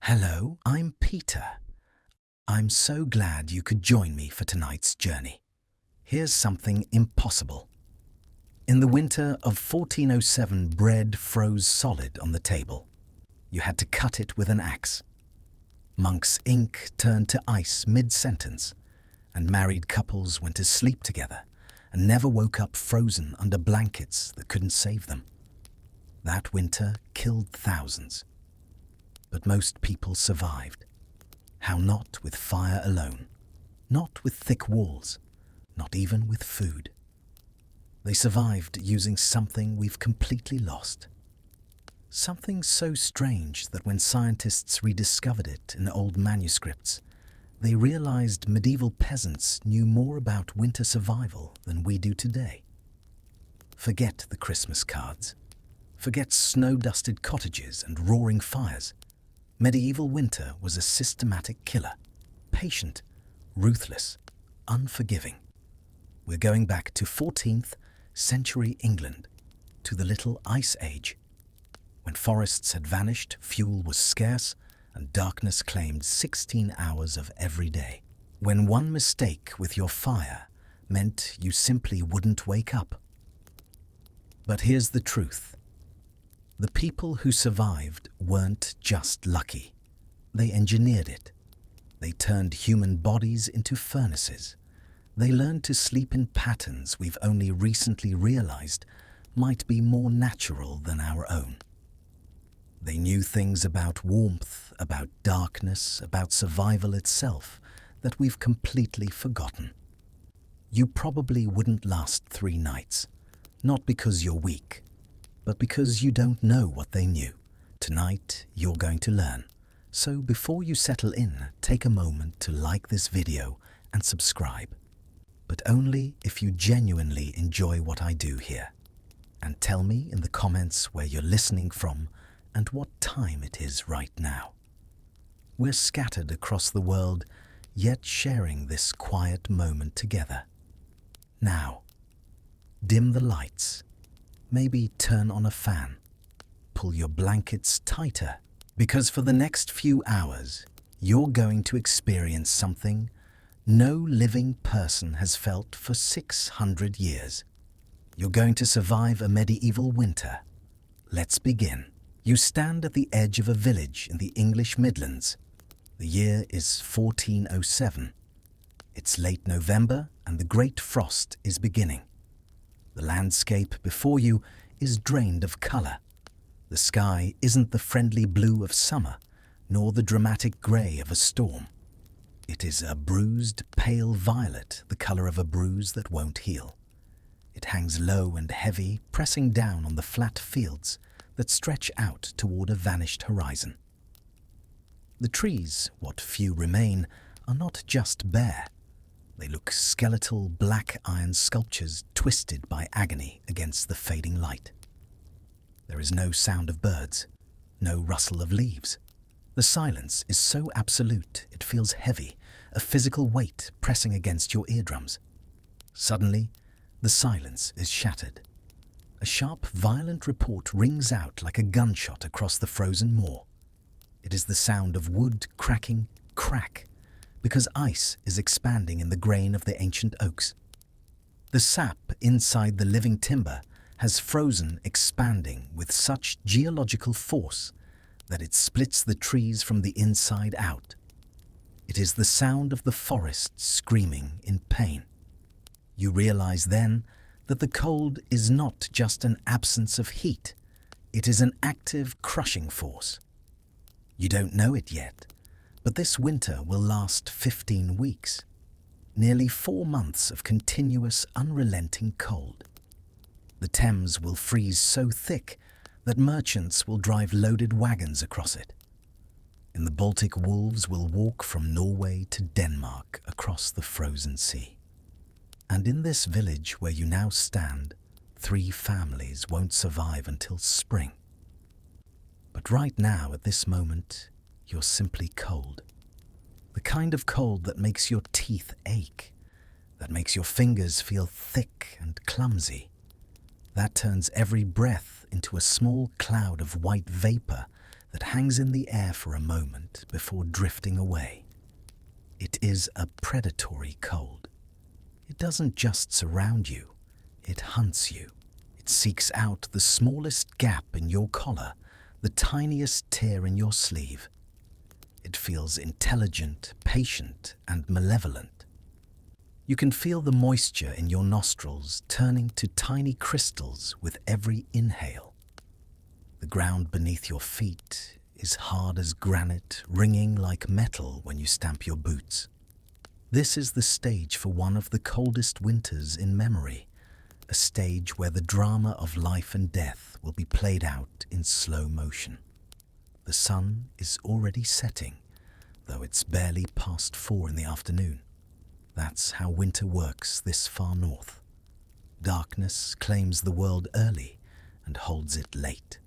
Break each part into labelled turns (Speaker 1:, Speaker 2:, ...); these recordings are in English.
Speaker 1: Hello, I'm Peter. I'm so glad you could join me for tonight's journey. Here's something impossible. In the winter of 1407, bread froze solid on the table. You had to cut it with an axe. Monks' ink turned to ice mid-sentence, and married couples went to sleep together and never woke up frozen under blankets that couldn't save them. That winter killed thousands. But most people survived. How not with fire alone, not with thick walls, not even with food. They survived using something we've completely lost. Something so strange that when scientists rediscovered it in old manuscripts, they realized medieval peasants knew more about winter survival than we do today. Forget the Christmas cards. Forget snow-dusted cottages and roaring fires. Medieval winter was a systematic killer, patient, ruthless, unforgiving. We're going back to 14th-century England, to the Little Ice Age. When forests had vanished, fuel was scarce, and darkness claimed 16 hours of every day. When one mistake with your fire meant you simply wouldn't wake up. But here's the truth. The people who survived weren't just lucky. They engineered it. They turned human bodies into furnaces. They learned to sleep in patterns we've only recently realized might be more natural than our own. They knew things about warmth, about darkness, about survival itself that we've completely forgotten. You probably wouldn't last 3 nights, not because you're weak, but because you don't know what they knew. Tonight, you're going to learn. So before you settle in, take a moment to like this video and subscribe. But only if you genuinely enjoy what I do here. And tell me in the comments where you're listening from and what time it is right now. We're scattered across the world, yet sharing this quiet moment together. Now, dim the lights. Maybe turn on a fan. Pull your blankets tighter, because for the next few hours, you're going to experience something no living person has felt for 600 years. You're going to survive a medieval winter. Let's begin. You stand at the edge of a village in the English Midlands. The year is 1407. It's late November and the great frost is beginning. The landscape before you is drained of colour. The sky isn't the friendly blue of summer, nor the dramatic grey of a storm. It is a bruised, pale violet, the colour of a bruise that won't heal. It hangs low and heavy, pressing down on the flat fields that stretch out toward a vanished horizon. The trees, what few remain, are not just bare. They look skeletal black iron sculptures twisted by agony against the fading light. There is no sound of birds, no rustle of leaves. The silence is so absolute it feels heavy, a physical weight pressing against your eardrums. Suddenly, the silence is shattered. A sharp, violent report rings out like a gunshot across the frozen moor. It is the sound of wood cracking, crack, because ice is expanding in the grain of the ancient oaks. The sap inside the living timber has frozen, expanding with such geological force that it splits the trees from the inside out. It is the sound of the forest screaming in pain. You realize then that the cold is not just an absence of heat, it is an active crushing force. You don't know it yet, but this winter will last 15 weeks, nearly 4 months of continuous, unrelenting cold. The Thames will freeze so thick that merchants will drive loaded wagons across it. In the Baltic, wolves will walk from Norway to Denmark across the frozen sea. And in this village where you now stand, 3 families won't survive until spring. But right now, at this moment, you're simply cold. The kind of cold that makes your teeth ache, that makes your fingers feel thick and clumsy. That turns every breath into a small cloud of white vapor that hangs in the air for a moment before drifting away. It is a predatory cold. It doesn't just surround you, it hunts you. It seeks out the smallest gap in your collar, the tiniest tear in your sleeve. It feels intelligent, patient, and malevolent. You can feel the moisture in your nostrils turning to tiny crystals with every inhale. The ground beneath your feet is hard as granite, ringing like metal when you stamp your boots. This is the stage for one of the coldest winters in memory, a stage where the drama of life and death will be played out in slow motion. The sun is already setting, though it's barely past 4 in the afternoon. That's how winter works this far north. Darkness claims the world early and holds it late.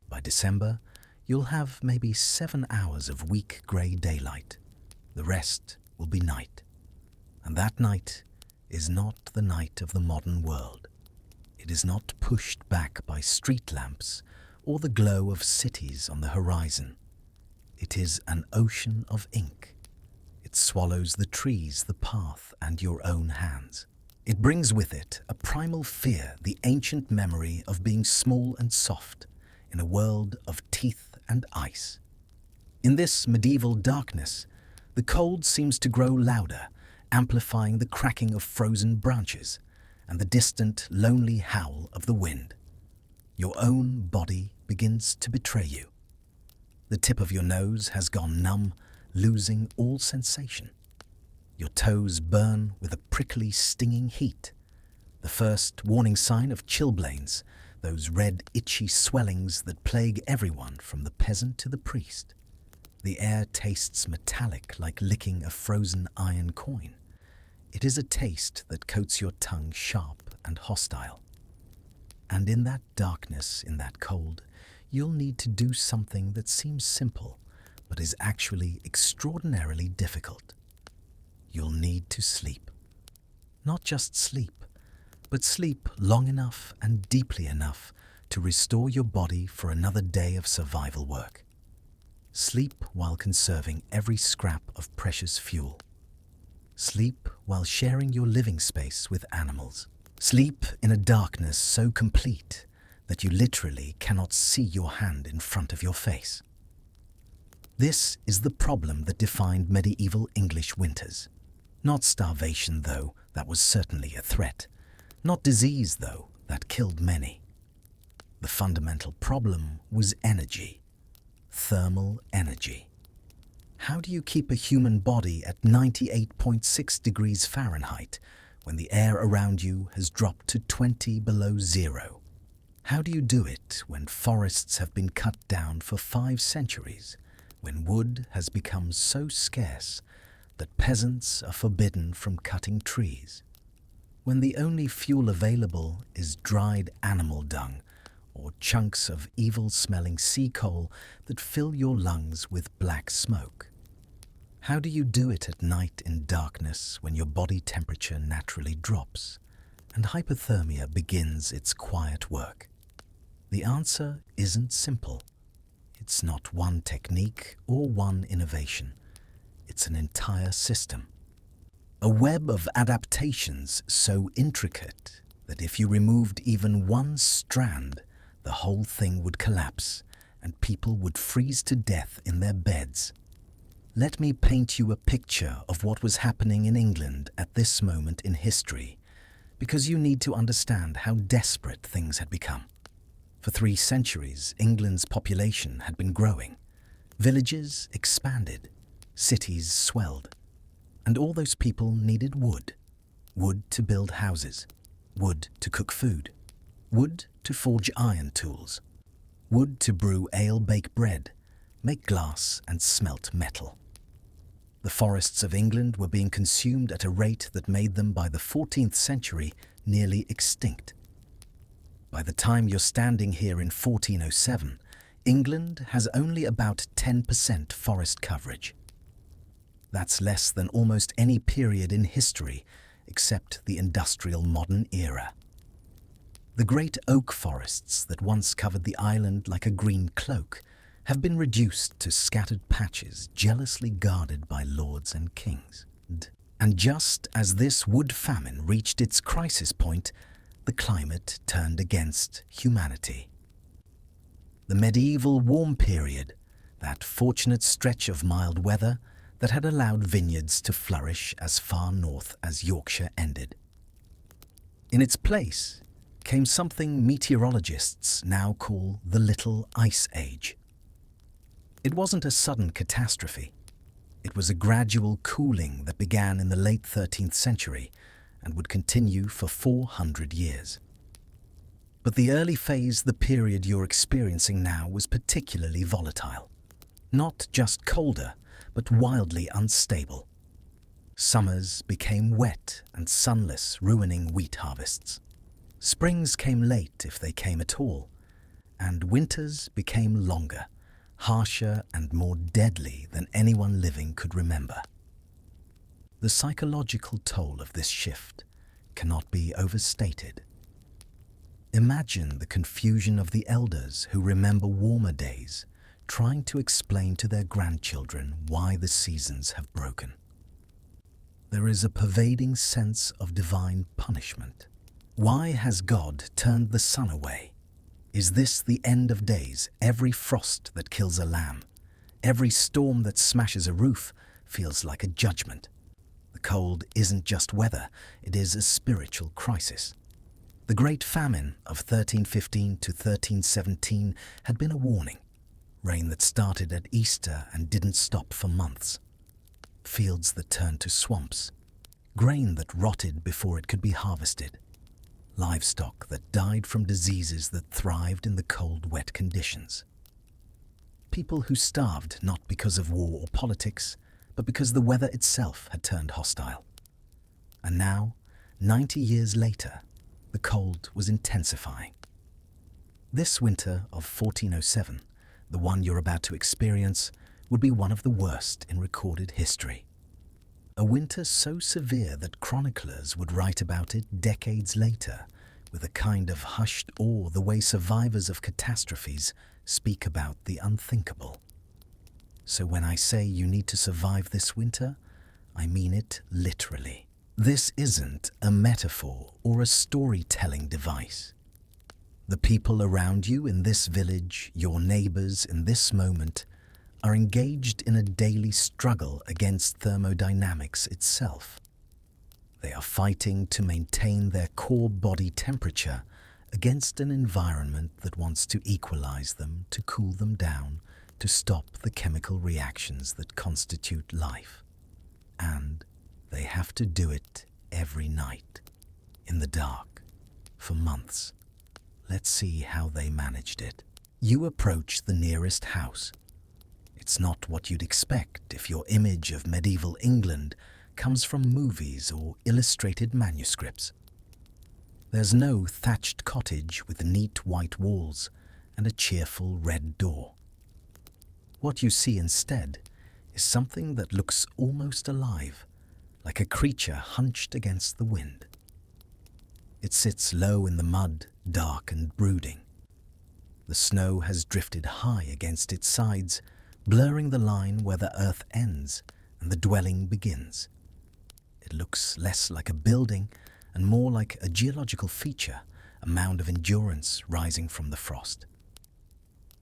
Speaker 1: By December, you'll have maybe 7 hours of weak grey daylight. The rest will be night. And that night is not the night of the modern world. It is not pushed back by street lamps or the glow of cities on the horizon. It is an ocean of ink. It swallows the trees, the path, and your own hands. It brings with it a primal fear, the ancient memory of being small and soft in a world of teeth and ice. In this medieval darkness, the cold seems to grow louder, amplifying the cracking of frozen branches and the distant, lonely howl of the wind. Your own body begins to betray you. The tip of your nose has gone numb, losing all sensation. Your toes burn with a prickly, stinging heat, the first warning sign of chilblains, those red, itchy swellings that plague everyone from the peasant to the priest. The air tastes metallic like licking a frozen iron coin. It is a taste that coats your tongue sharp and hostile. And in that darkness, in that cold, you'll need to do something that seems simple, but is actually extraordinarily difficult. You'll need to sleep. Not just sleep, but sleep long enough and deeply enough to restore your body for another day of survival work. Sleep while conserving every scrap of precious fuel. Sleep while sharing your living space with animals. Sleep in a darkness so complete that you literally cannot see your hand in front of your face. This is the problem that defined medieval English winters. Not starvation, though, that was certainly a threat. Not disease, though, that killed many. The fundamental problem was energy. Thermal energy. How do you keep a human body at 98.6 degrees Fahrenheit when the air around you has dropped to 20 below zero? How do you do it when forests have been cut down for 5 centuries, when wood has become so scarce that peasants are forbidden from cutting trees, when the only fuel available is dried animal dung or chunks of evil-smelling sea coal that fill your lungs with black smoke? How do you do it at night in darkness when your body temperature naturally drops and hypothermia begins its quiet work? The answer isn't simple. It's not one technique or one innovation. It's an entire system. A web of adaptations so intricate that if you removed even one strand, the whole thing would collapse and people would freeze to death in their beds. Let me paint you a picture of what was happening in England at this moment in history, because you need to understand how desperate things had become. For 3 centuries, England's population had been growing. Villages expanded, cities swelled, and all those people needed wood. Wood to build houses, wood to cook food, wood to forge iron tools, wood to brew ale, bake bread, make glass and smelt metal. The forests of England were being consumed at a rate that made them by the 14th century nearly extinct. By the time you're standing here in 1407, England has only about 10% forest coverage. That's less than almost any period in history except the industrial modern era. The great oak forests that once covered the island like a green cloak have been reduced to scattered patches jealously guarded by lords and kings. And just as this wood famine reached its crisis point, the climate turned against humanity. The medieval warm period, that fortunate stretch of mild weather that had allowed vineyards to flourish as far north as Yorkshire ended. In its place came something meteorologists now call the Little Ice Age. It wasn't a sudden catastrophe. It was a gradual cooling that began in the late 13th century and would continue for 400 years. But the early phase, the period you're experiencing now, was particularly volatile. Not just colder, but wildly unstable. Summers became wet and sunless, ruining wheat harvests. Springs came late, if they came at all, and winters became longer, harsher and more deadly than anyone living could remember. The psychological toll of this shift cannot be overstated. Imagine the confusion of the elders who remember warmer days, trying to explain to their grandchildren why the seasons have broken. There is a pervading sense of divine punishment. Why has God turned the sun away? Is this the end of days? Every frost that kills a lamb, every storm that smashes a roof feels like a judgment. The cold isn't just weather, it is a spiritual crisis. The Great Famine of 1315 to 1317 had been a warning. Rain that started at Easter and didn't stop for months. Fields that turned to swamps. Grain that rotted before it could be harvested. Livestock that died from diseases that thrived in the cold, wet conditions. People who starved not because of war or politics, but because the weather itself had turned hostile. And now, 90 years later, the cold was intensifying. This winter of 1407, the one you're about to experience, would be one of the worst in recorded history. A winter so severe that chroniclers would write about it decades later, with a kind of hushed awe, the way survivors of catastrophes speak about the unthinkable. So when I say you need to survive this winter, I mean it literally. This isn't a metaphor or a storytelling device. The people around you in this village, your neighbors in this moment, are engaged in a daily struggle against thermodynamics itself. They are fighting to maintain their core body temperature against an environment that wants to equalize them, to cool them down, to stop the chemical reactions that constitute life. And they have to do it every night, in the dark, for months. Let's see how they managed it. You approach the nearest house. It's not what you'd expect if your image of medieval England comes from movies or illustrated manuscripts. There's no thatched cottage with neat white walls and a cheerful red door. What you see instead is something that looks almost alive, like a creature hunched against the wind. It sits low in the mud, dark and brooding. The snow has drifted high against its sides, blurring the line where the earth ends and the dwelling begins. It looks less like a building and more like a geological feature, a mound of endurance rising from the frost.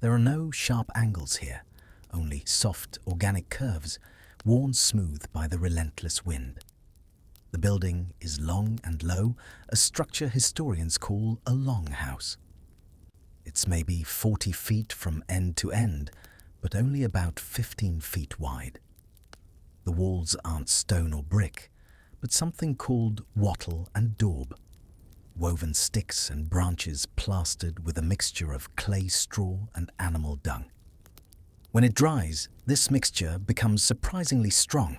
Speaker 1: There are no sharp angles here, only soft organic curves, worn smooth by the relentless wind. The building is long and low, a structure historians call a longhouse. It's maybe 40 feet from end to end, but only about 15 feet wide. The walls aren't stone or brick, but something called wattle and daub, woven sticks and branches plastered with a mixture of clay straw and animal dung. When it dries, this mixture becomes surprisingly strong,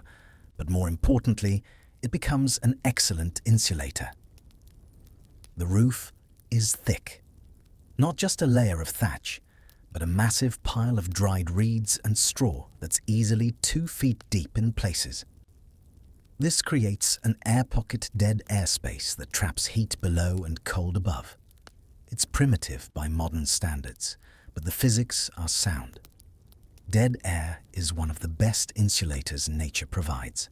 Speaker 1: but more importantly, it becomes an excellent insulator. The roof is thick, not just a layer of thatch, but a massive pile of dried reeds and straw that's easily 2 feet deep in places. This creates an air pocket dead airspace that traps heat below and cold above. It's primitive by modern standards, but the physics are sound. Dead air is one of the best insulators nature provides.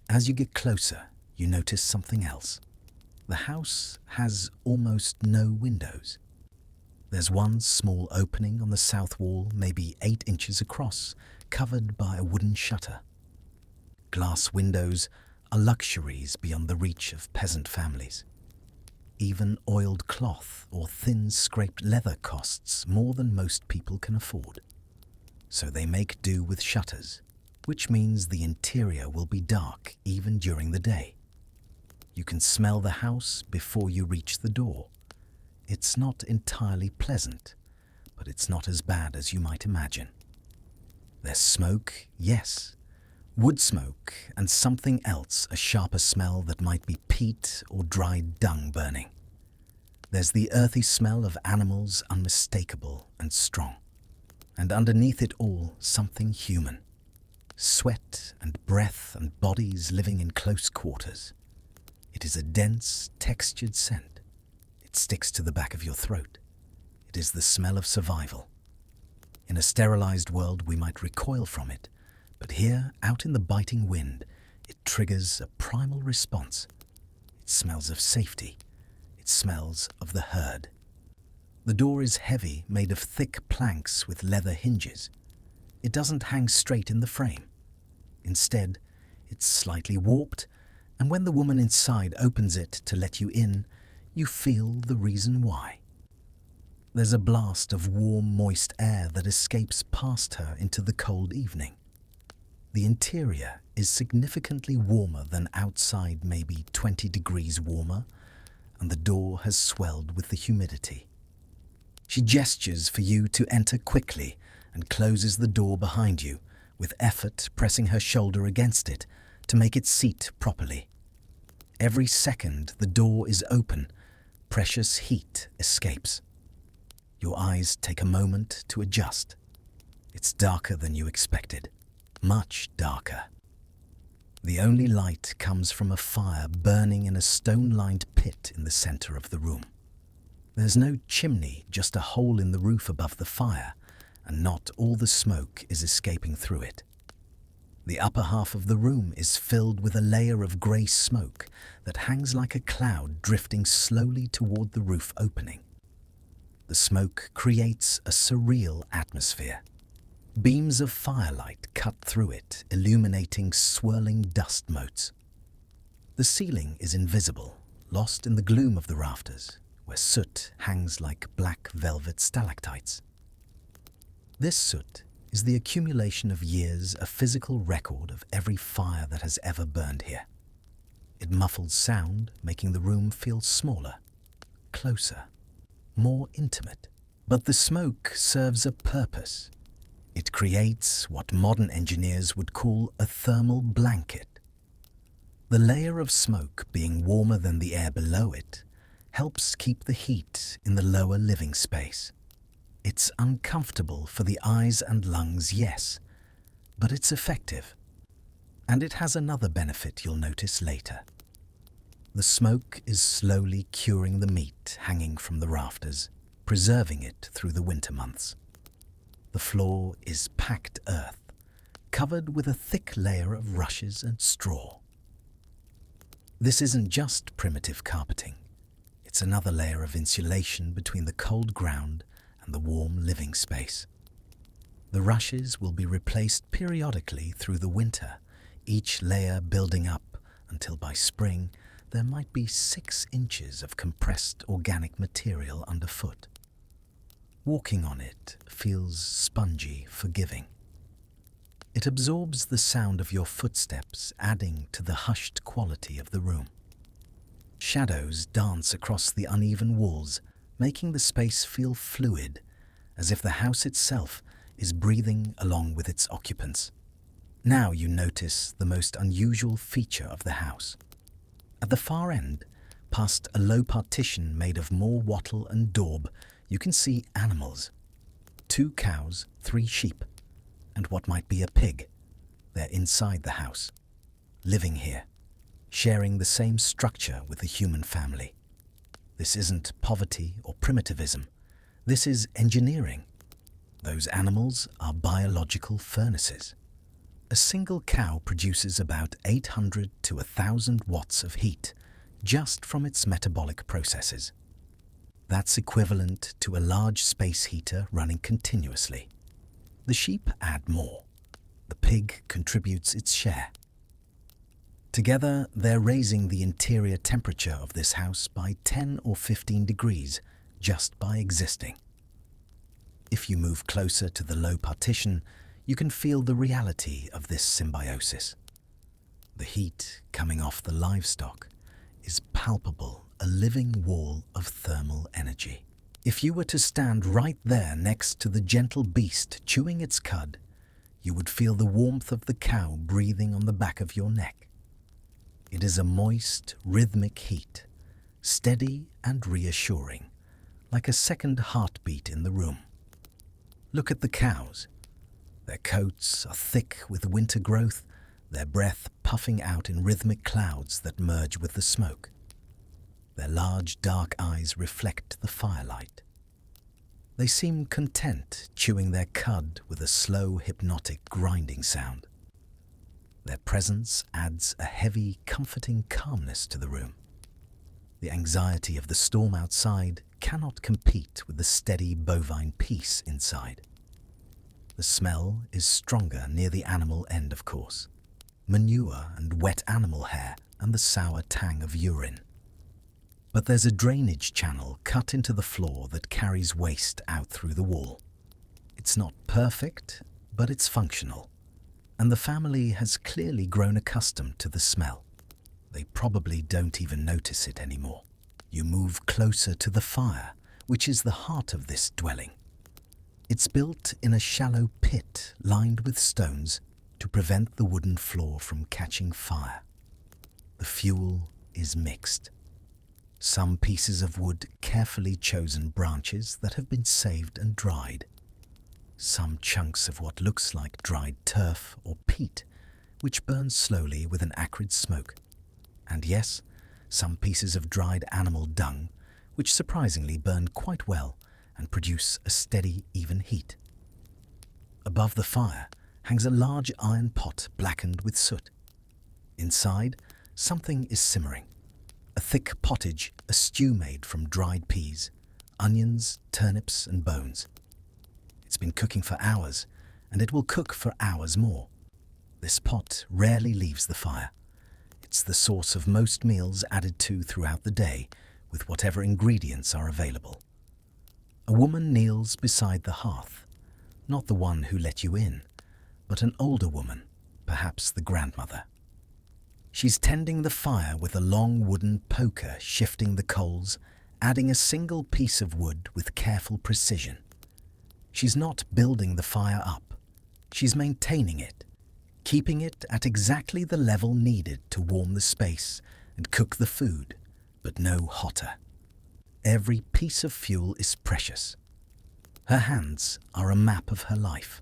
Speaker 1: As you get closer, you notice something else. The house has almost no windows. There's one small opening on the south wall, maybe 8 inches across, covered by a wooden shutter. Glass windows are luxuries beyond the reach of peasant families. Even oiled cloth or thin scraped leather costs more than most people can afford. So they make do with shutters, which means the interior will be dark even during the day. You can smell the house before you reach the door. It's not entirely pleasant, but it's not as bad as you might imagine. There's smoke, yes, wood smoke, and something else, a sharper smell that might be peat or dried dung burning. There's the earthy smell of animals, unmistakable and strong. And underneath it all, something human. Sweat and breath and bodies living in close quarters. It is a dense, textured scent. It sticks to the back of your throat. It is the smell of survival. In a sterilized world, we might recoil from it, but here, out in the biting wind, it triggers a primal response. It smells of safety. It smells of the herd. The door is heavy, made of thick planks with leather hinges. It doesn't hang straight in the frame. Instead, it's slightly warped, and when the woman inside opens it to let you in, you feel the reason why. There's a blast of warm, moist air that escapes past her into the cold evening. The interior is significantly warmer than outside, maybe 20 degrees warmer, and the door has swelled with the humidity. She gestures for you to enter quickly and closes the door behind you, with effort pressing her shoulder against it to make it seat properly. Every second the door is open, precious heat escapes. Your eyes take a moment to adjust. It's darker than you expected, much darker. The only light comes from a fire burning in a stone-lined pit in the center of the room. There's no chimney, just a hole in the roof above the fire, and not all the smoke is escaping through it. The upper half of the room is filled with a layer of grey smoke that hangs like a cloud drifting slowly toward the roof opening. The smoke creates a surreal atmosphere. Beams of firelight cut through it, illuminating swirling dust motes. The ceiling is invisible, lost in the gloom of the rafters, where soot hangs like black velvet stalactites. This soot is the accumulation of years, a physical record of every fire that has ever burned here. It muffles sound, making the room feel smaller, closer, more intimate. But the smoke serves a purpose. It creates what modern engineers would call a thermal blanket. The layer of smoke, being warmer than the air below it, helps keep the heat in the lower living space. It's uncomfortable for the eyes and lungs, yes, but it's effective. And it has another benefit you'll notice later. The smoke is slowly curing the meat hanging from the rafters, preserving it through the winter months. The floor is packed earth, covered with a thick layer of rushes and straw. This isn't just primitive carpeting. It's another layer of insulation between the cold ground and the warm living space. The rushes will be replaced periodically through the winter, each layer building up until by spring there might be 6 inches of compressed organic material underfoot. Walking on it feels spongy, forgiving. It absorbs the sound of your footsteps, adding to the hushed quality of the room. Shadows dance across the uneven walls, making the space feel fluid, as if the house itself is breathing along with its occupants. Now you notice the most unusual feature of the house. At the far end, past a low partition made of more wattle and daub, you can see animals. 2 cows, 3 sheep, and what might be a pig. They're inside the house, living here, sharing the same structure with the human family. This isn't poverty or primitivism. This is engineering. Those animals are biological furnaces. A single cow produces about 800 to 1,000 watts of heat just from its metabolic processes. That's equivalent to a large space heater running continuously. The sheep add more. The pig contributes its share. Together, they're raising the interior temperature of this house by 10 or 15 degrees just by existing. If you move closer to the low partition, you can feel the reality of this symbiosis. The heat coming off the livestock is palpable, a living wall of thermal energy. If you were to stand right there next to the gentle beast chewing its cud, you would feel the warmth of the cow breathing on the back of your neck. It is a moist, rhythmic heat, steady and reassuring, like a second heartbeat in the room. Look at the cows. Their coats are thick with winter growth, their breath puffing out in rhythmic clouds that merge with the smoke. Their large, dark eyes reflect the firelight. They seem content, chewing their cud with a slow, hypnotic grinding sound. Their presence adds a heavy, comforting calmness to the room. The anxiety of the storm outside cannot compete with the steady bovine peace inside. The smell is stronger near the animal end, of course. Manure and wet animal hair and the sour tang of urine. But there's a drainage channel cut into the floor that carries waste out through the wall. It's not perfect, but it's functional. And the family has clearly grown accustomed to the smell. They probably don't even notice it anymore. You move closer to the fire, which is the heart of this dwelling. It's built in a shallow pit lined with stones to prevent the wooden floor from catching fire. The fuel is mixed. Some pieces of wood, carefully chosen branches that have been saved and dried. Some chunks of what looks like dried turf or peat, which burns slowly with an acrid smoke. And yes, some pieces of dried animal dung, which surprisingly burn quite well and produce a steady, even heat. Above the fire hangs a large iron pot blackened with soot. Inside, something is simmering. A thick pottage, a stew made from dried peas, onions, turnips and bones. It's been cooking for hours, and it will cook for hours more. This pot rarely leaves the fire. It's the source of most meals added to throughout the day, with whatever ingredients are available. A woman kneels beside the hearth, not the one who let you in, but an older woman, perhaps the grandmother. She's tending the fire with a long wooden poker, shifting the coals, adding a single piece of wood with careful precision. She's not building the fire up. She's maintaining it, keeping it at exactly the level needed to warm the space and cook the food, but no hotter. Every piece of fuel is precious. Her hands are a map of her life.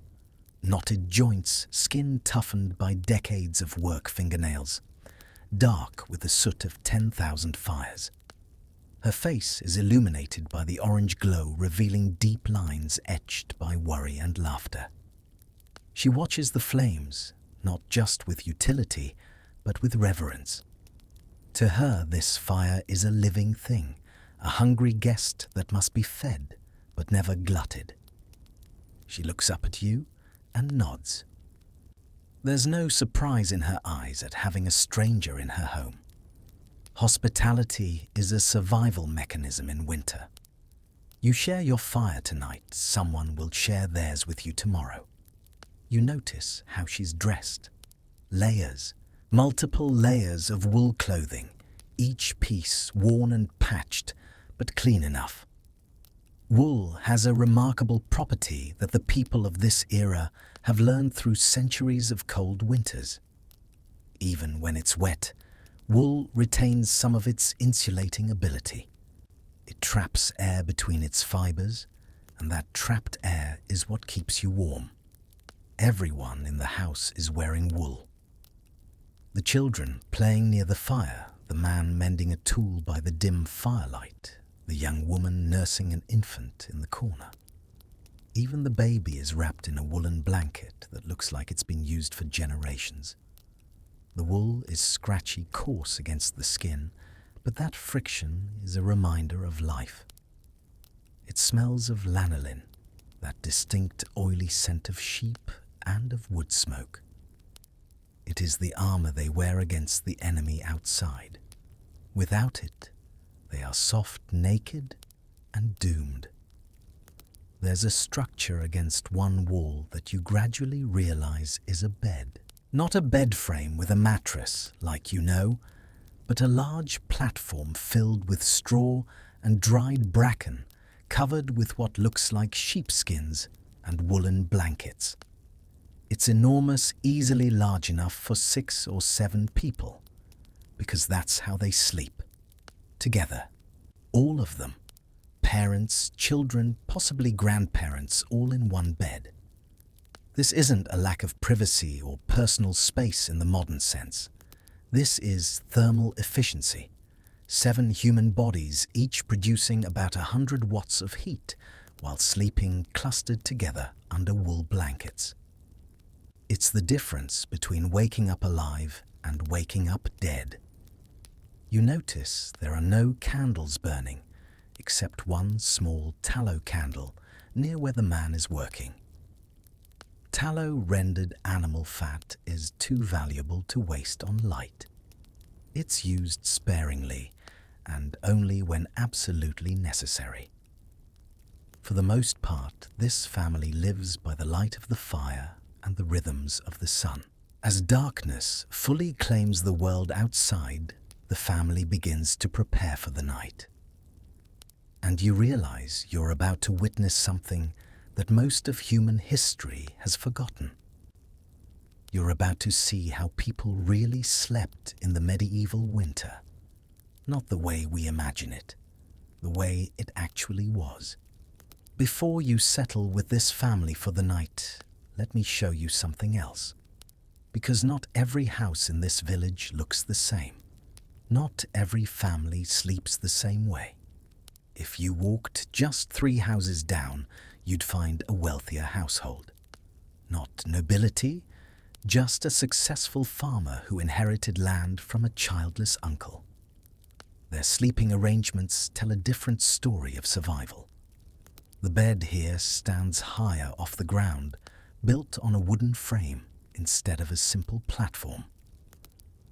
Speaker 1: Knotted joints, skin toughened by decades of work fingernails, dark with the soot of 10,000 fires. Her face is illuminated by the orange glow, revealing deep lines etched by worry and laughter. She watches the flames, not just with utility, but with reverence. To her, this fire is a living thing, a hungry guest that must be fed, but never glutted. She looks up at you and nods. There's no surprise in her eyes at having a stranger in her home. Hospitality is a survival mechanism in winter. You share your fire tonight, someone will share theirs with you tomorrow. You notice how she's dressed. Layers, multiple layers of wool clothing, each piece worn and patched, but clean enough. Wool has a remarkable property that the people of this era have learned through centuries of cold winters. Even when it's wet, wool retains some of its insulating ability. It traps air between its fibers, and that trapped air is what keeps you warm. Everyone in the house is wearing wool. The children playing near the fire, the man mending a tool by the dim firelight, the young woman nursing an infant in the corner. Even the baby is wrapped in a woolen blanket that looks like it's been used for generations. The wool is scratchy, coarse against the skin, but that friction is a reminder of life. It smells of lanolin, that distinct oily scent of sheep and of wood smoke. It is the armor they wear against the enemy outside. Without it, they are soft, naked, and doomed. There's a structure against one wall that you gradually realize is a bed. Not a bed frame with a mattress, like you know, but a large platform filled with straw and dried bracken, covered with what looks like sheepskins and woolen blankets. It's enormous, easily large enough for 6 or 7 people, because that's how they sleep. Together. All of them. Parents, children, possibly grandparents, all in one bed. This isn't a lack of privacy or personal space in the modern sense. This is thermal efficiency. 7 human bodies, each producing about 100 watts of heat, while sleeping clustered together under wool blankets. It's the difference between waking up alive and waking up dead. You notice there are no candles burning, except one small tallow candle near where the man is working. Tallow-rendered animal fat is too valuable to waste on light. It's used sparingly and only when absolutely necessary. For the most part, this family lives by the light of the fire and the rhythms of the sun. As darkness fully claims the world outside, the family begins to prepare for the night. And you realize you're about to witness something that most of human history has forgotten. You're about to see how people really slept in the medieval winter. Not the way we imagine it, the way it actually was. Before you settle with this family for the night, let me show you something else. Because not every house in this village looks the same. Not every family sleeps the same way. If you walked just 3 houses down, you'd find a wealthier household. Not nobility, just a successful farmer who inherited land from a childless uncle. Their sleeping arrangements tell a different story of survival. The bed here stands higher off the ground, built on a wooden frame instead of a simple platform.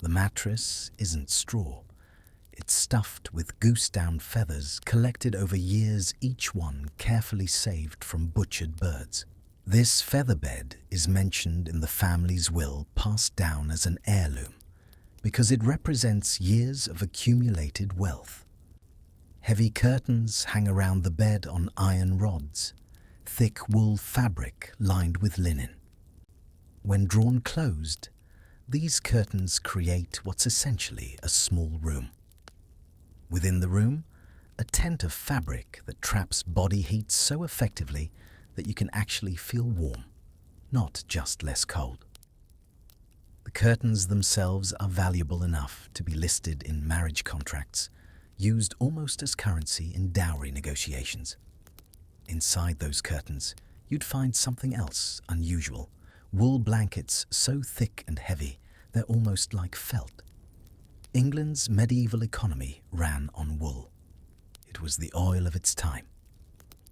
Speaker 1: The mattress isn't straw. It's stuffed with goose-down feathers collected over years, each one carefully saved from butchered birds. This feather bed is mentioned in the family's will, passed down as an heirloom, because it represents years of accumulated wealth. Heavy curtains hang around the bed on iron rods, thick wool fabric lined with linen. When drawn closed, these curtains create what's essentially a small room. Within the room, a tent of fabric that traps body heat so effectively that you can actually feel warm, not just less cold. The curtains themselves are valuable enough to be listed in marriage contracts, used almost as currency in dowry negotiations. Inside those curtains, you'd find something else unusual: wool blankets so thick and heavy they're almost like felt. England's medieval economy ran on wool. It was the oil of its time.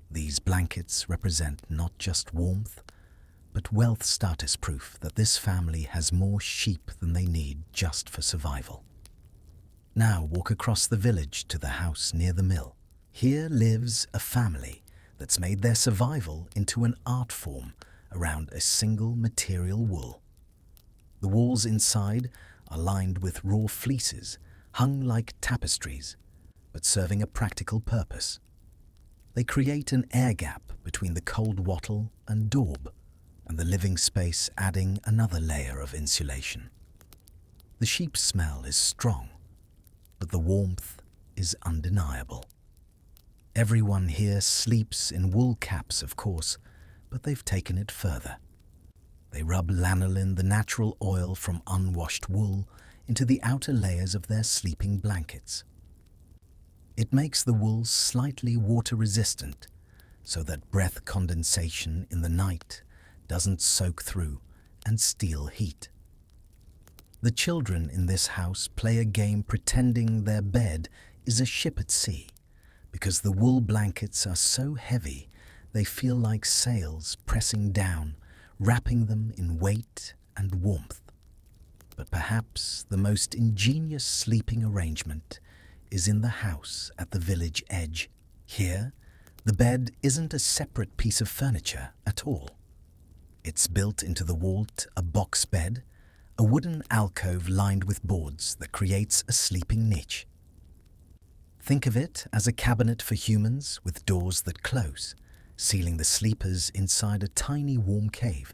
Speaker 1: These blankets represent not just warmth, but wealth status proof that this family has more sheep than they need just for survival. Now walk across the village to the house near the mill. Here lives a family that's made their survival into an art form around a single material wool. The walls inside are lined with raw fleeces, hung like tapestries, but serving a practical purpose. They create an air gap between the cold wattle and daub, and the living space adding another layer of insulation. The sheep smell is strong, but the warmth is undeniable. Everyone here sleeps in wool caps, of course, but they've taken it further. They rub lanolin, the natural oil from unwashed wool, into the outer layers of their sleeping blankets. It makes the wool slightly water-resistant, so that breath condensation in the night doesn't soak through and steal heat. The children in this house play a game pretending their bed is a ship at sea, because the wool blankets are so heavy they feel like sails pressing down, wrapping them in weight and warmth. But perhaps the most ingenious sleeping arrangement is in the house at the village edge. Here, the bed isn't a separate piece of furniture at all. It's built into the wall, a box bed, a wooden alcove lined with boards that creates a sleeping niche. Think of it as a cabinet for humans with doors that close, sealing the sleepers inside a tiny warm cave.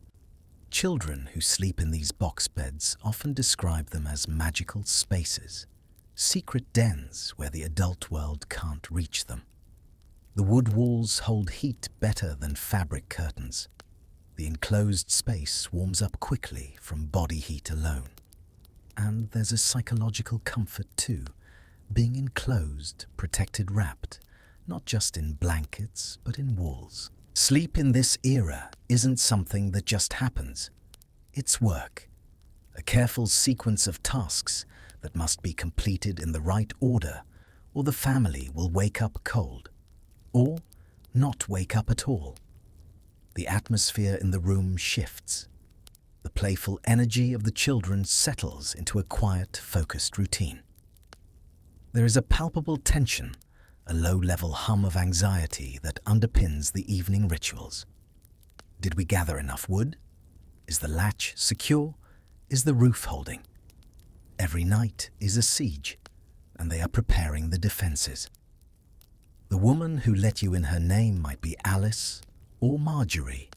Speaker 1: Children who sleep in these box beds often describe them as magical spaces, secret dens where the adult world can't reach them. The wood walls hold heat better than fabric curtains. The enclosed space warms up quickly from body heat alone. And there's a psychological comfort too, being enclosed, protected, wrapped, not just in blankets, but in walls. Sleep in this era isn't something that just happens. It's work, a careful sequence of tasks that must be completed in the right order, or the family will wake up cold, or not wake up at all. The atmosphere in the room shifts. The playful energy of the children settles into a quiet, focused routine. There is a palpable tension, a low-level hum of anxiety that underpins the evening rituals. Did we gather enough wood? Is the latch secure? Is the roof holding? Every night is a siege, and they are preparing the defenses. The woman who let you in her name might be Alice, or Marjorie,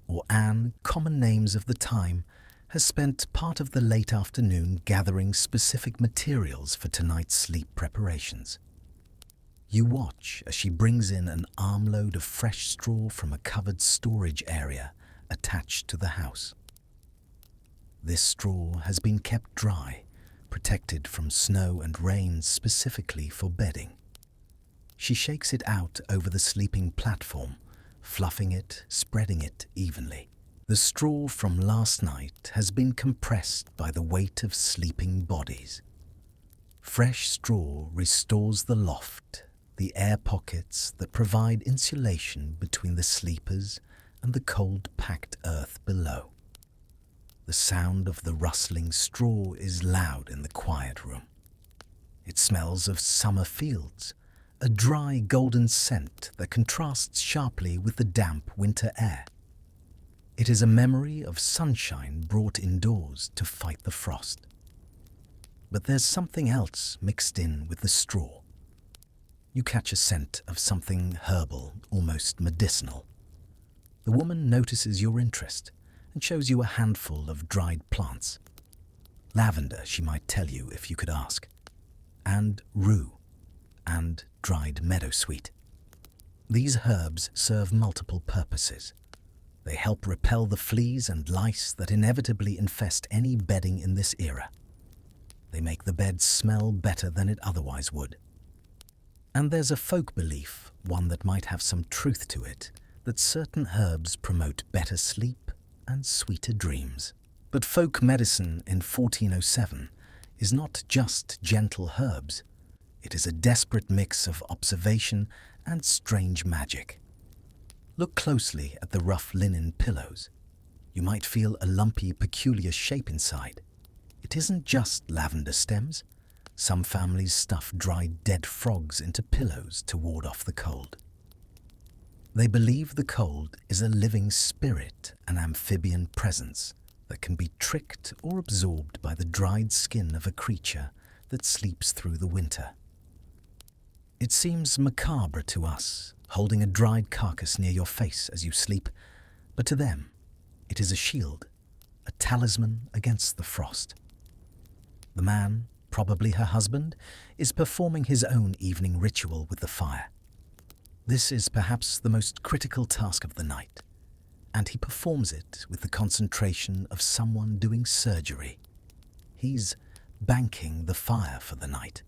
Speaker 1: or Anne, common names of the time, has spent part of the late afternoon gathering specific materials for tonight's sleep preparations. You watch as she brings in an armload of fresh straw from a covered storage area attached to the house. This straw has been kept dry, protected from snow and rain specifically for bedding. She shakes it out over the sleeping platform, fluffing it, spreading it evenly. The straw from last night has been compressed by the weight of sleeping bodies. Fresh straw restores the loft, the air pockets that provide insulation between the sleepers and the cold, packed earth below. The sound of the rustling straw is loud in the quiet room. It smells of summer fields, a dry golden scent that contrasts sharply with the damp winter air. It is a memory of sunshine brought indoors to fight the frost. But there's something else mixed in with the straw. You catch a scent of something herbal, almost medicinal. The woman notices your interest and shows you a handful of dried plants. Lavender, she might tell you if you could ask, and rue, and dried meadowsweet. These herbs serve multiple purposes. They help repel the fleas and lice that inevitably infest any bedding in this era. They make the bed smell better than it otherwise would. And there's a folk belief, one that might have some truth to it, that certain herbs promote better sleep and sweeter dreams. But folk medicine in 1407 is not just gentle herbs. It is a desperate mix of observation and strange magic. Look closely at the rough linen pillows. You might feel a lumpy, peculiar shape inside. It isn't just lavender stems. Some families stuff dried dead frogs into pillows to ward off the cold. They believe the cold is a living spirit, an amphibian presence that can be tricked or absorbed by the dried skin of a creature that sleeps through the winter. It seems macabre to us, holding a dried carcass near your face as you sleep, but to them, it is a shield, a talisman against the frost. The man, probably her husband, is performing his own evening ritual with the fire. This is perhaps the most critical task of the night, and he performs it with the concentration of someone doing surgery. He's banking the fire for the night.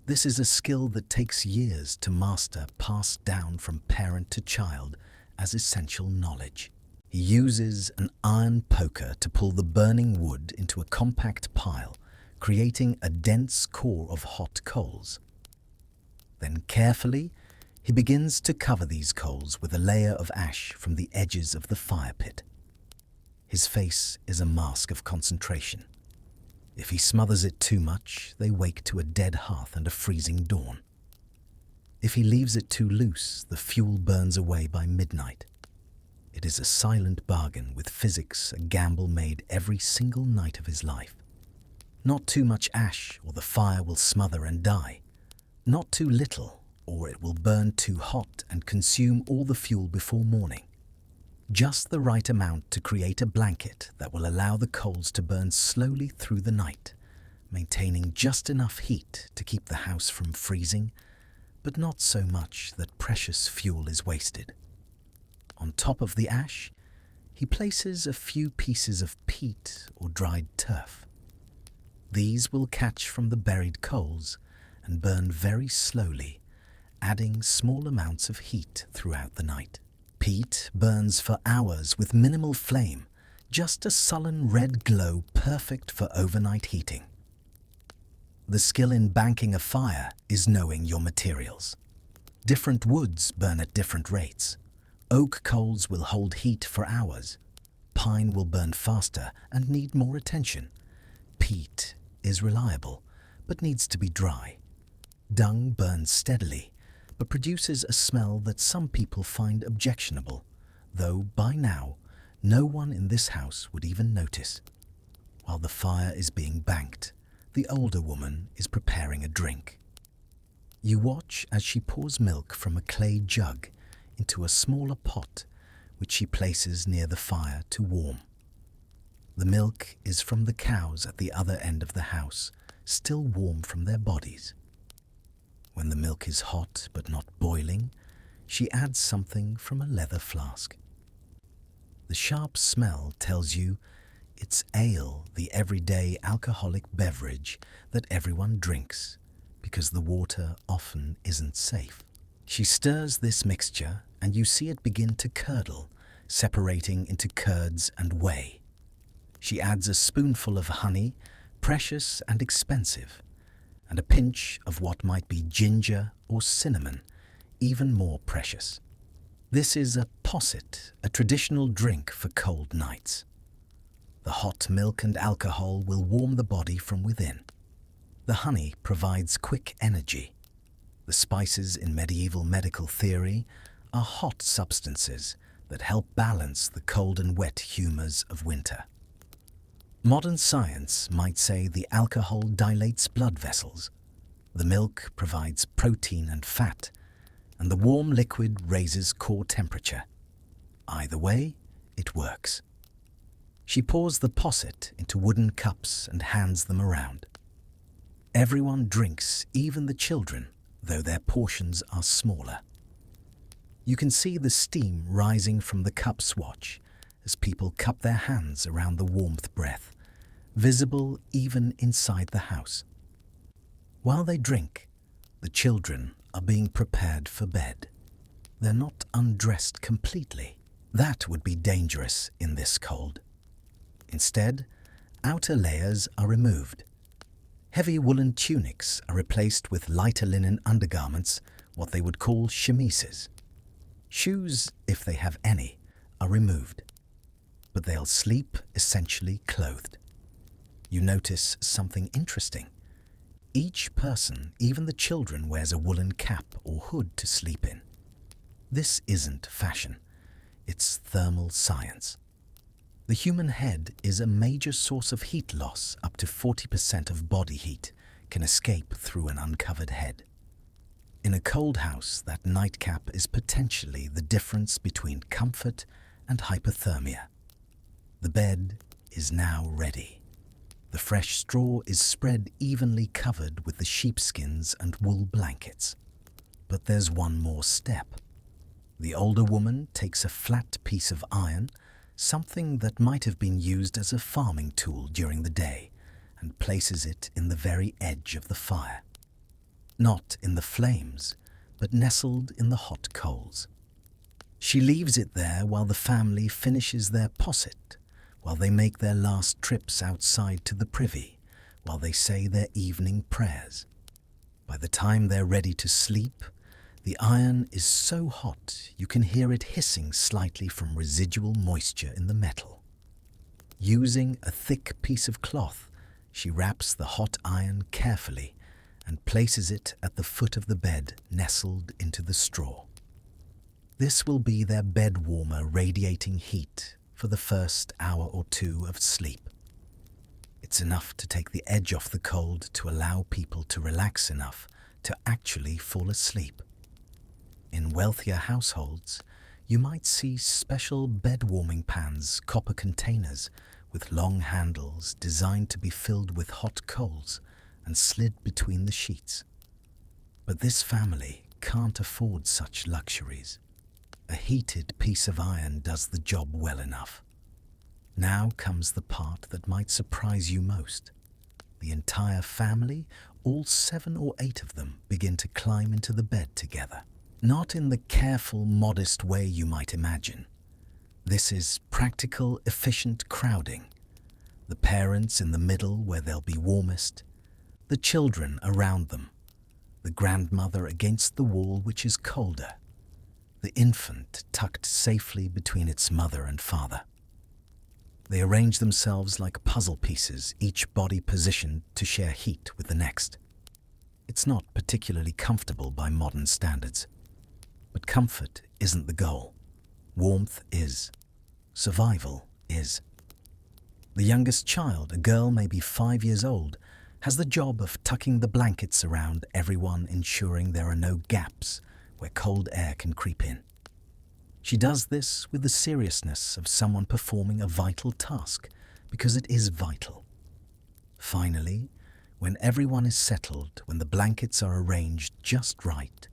Speaker 1: This is a skill that takes years to master, passed down from parent to child as essential knowledge. He uses an iron poker to pull the burning wood into a compact pile, creating a dense core of hot coals. Then carefully, he begins to cover these coals with a layer of ash from the edges of the fire pit. His face is a mask of concentration. If he smothers it too much, they wake to a dead hearth and a freezing dawn. If he leaves it too loose, the fuel burns away by midnight. It is a silent bargain with physics, a gamble made every single night of his life. Not too much ash, or the fire will smother and die. Not too little, or it will burn too hot and consume all the fuel before morning. Just the right amount to create a blanket that will allow the coals to burn slowly through the night, maintaining just enough heat to keep the house from freezing, but not so much that precious fuel is wasted. On top of the ash, he places a few pieces of peat or dried turf. These will catch from the buried coals and burn very slowly, adding small amounts of heat throughout the night. Peat burns for hours with minimal flame, just a sullen red glow perfect for overnight heating. The skill in banking a fire is knowing your materials. Different woods burn at different rates. Oak coals will hold heat for hours. Pine will burn faster and need more attention. Peat is reliable, but needs to be dry. Dung burns steadily, but produces a smell that some people find objectionable, though by now no one in this house would even notice. While the fire is being banked, the older woman is preparing a drink. You watch as she pours milk from a clay jug into a smaller pot, which she places near the fire to warm. The milk is from the cows at the other end of the house, still warm from their bodies. When the milk is hot but not boiling, she adds something from a leather flask. The sharp smell tells you it's ale, the everyday alcoholic beverage that everyone drinks, because the water often isn't safe. She stirs this mixture and you see it begin to curdle, separating into curds and whey. She adds a spoonful of honey, precious and expensive, and a pinch of what might be ginger or cinnamon, even more precious. This is a posset, a traditional drink for cold nights. The hot milk and alcohol will warm the body from within. The honey provides quick energy. The spices in medieval medical theory are hot substances that help balance the cold and wet humours of winter. Modern science might say the alcohol dilates blood vessels, the milk provides protein and fat, and the warm liquid raises core temperature. Either way, it works. She pours the posset into wooden cups and hands them around. Everyone drinks, even the children, though their portions are smaller. You can see the steam rising from the cup swatch as people cup their hands around the warmth breath, visible even inside the house. While they drink, the children are being prepared for bed. They're not undressed completely. That would be dangerous in this cold. Instead, outer layers are removed. Heavy woolen tunics are replaced with lighter linen undergarments, what they would call chemises. Shoes, if they have any, are removed, but they'll sleep essentially clothed. You notice something interesting. Each person, even the children, wears a woolen cap or hood to sleep in. This isn't fashion, it's thermal science. The human head is a major source of heat loss. Up to 40% of body heat can escape through an uncovered head. In a cold house, that nightcap is potentially the difference between comfort and hypothermia. The bed is now ready. The fresh straw is spread evenly covered with the sheepskins and wool blankets. But there's one more step. The older woman takes a flat piece of iron, something that might have been used as a farming tool during the day, and places it in the very edge of the fire. not in the flames, but nestled in the hot coals. She leaves it there while the family finishes their posset, while they make their last trips outside to the privy, while they say their evening prayers. By the time they're ready to sleep, the iron is so hot you can hear it hissing slightly from residual moisture in the metal. Using a thick piece of cloth, she wraps the hot iron carefully and places it at the foot of the bed nestled into the straw. This will be their bed warmer radiating heat for the first hour or two of sleep. It's enough to take the edge off the cold to allow people to relax enough to actually fall asleep. In wealthier households, you might see special bed warming pans, copper containers with long handles designed to be filled with hot coals and slid between the sheets. But this family can't afford such luxuries. A heated piece of iron does the job well enough. Now comes the part that might surprise you most. The entire family, all 7 or 8 of them, begin to climb into the bed together. Not in the careful, modest way you might imagine. This is practical, efficient crowding. The parents in the middle where they'll be warmest, the children around them, the grandmother against the wall which is colder, the infant tucked safely between its mother and father. They arrange themselves like puzzle pieces, each body positioned to share heat with the next. It's not particularly comfortable by modern standards. But comfort isn't the goal. Warmth is. Survival is. The youngest child, a girl maybe 5 years old, has the job of tucking the blankets around everyone, ensuring there are no gaps where cold air can creep in. She does this with the seriousness of someone performing a vital task, because it is vital. Finally, when everyone is settled, when the blankets are arranged just right,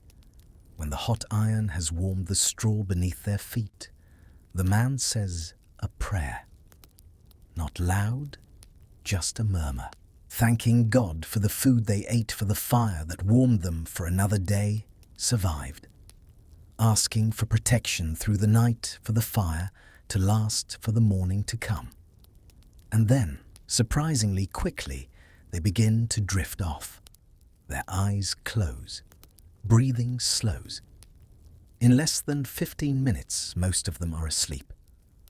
Speaker 1: when the hot iron has warmed the straw beneath their feet, the man says a prayer. Not loud, just a murmur, thanking God for the food they ate, for the fire that warmed them for another day, survived. Asking for protection through the night for the fire to last for the morning to come. And then, surprisingly quickly, they begin to drift off. Their eyes close. Breathing slows. In less than 15 minutes, most of them are asleep.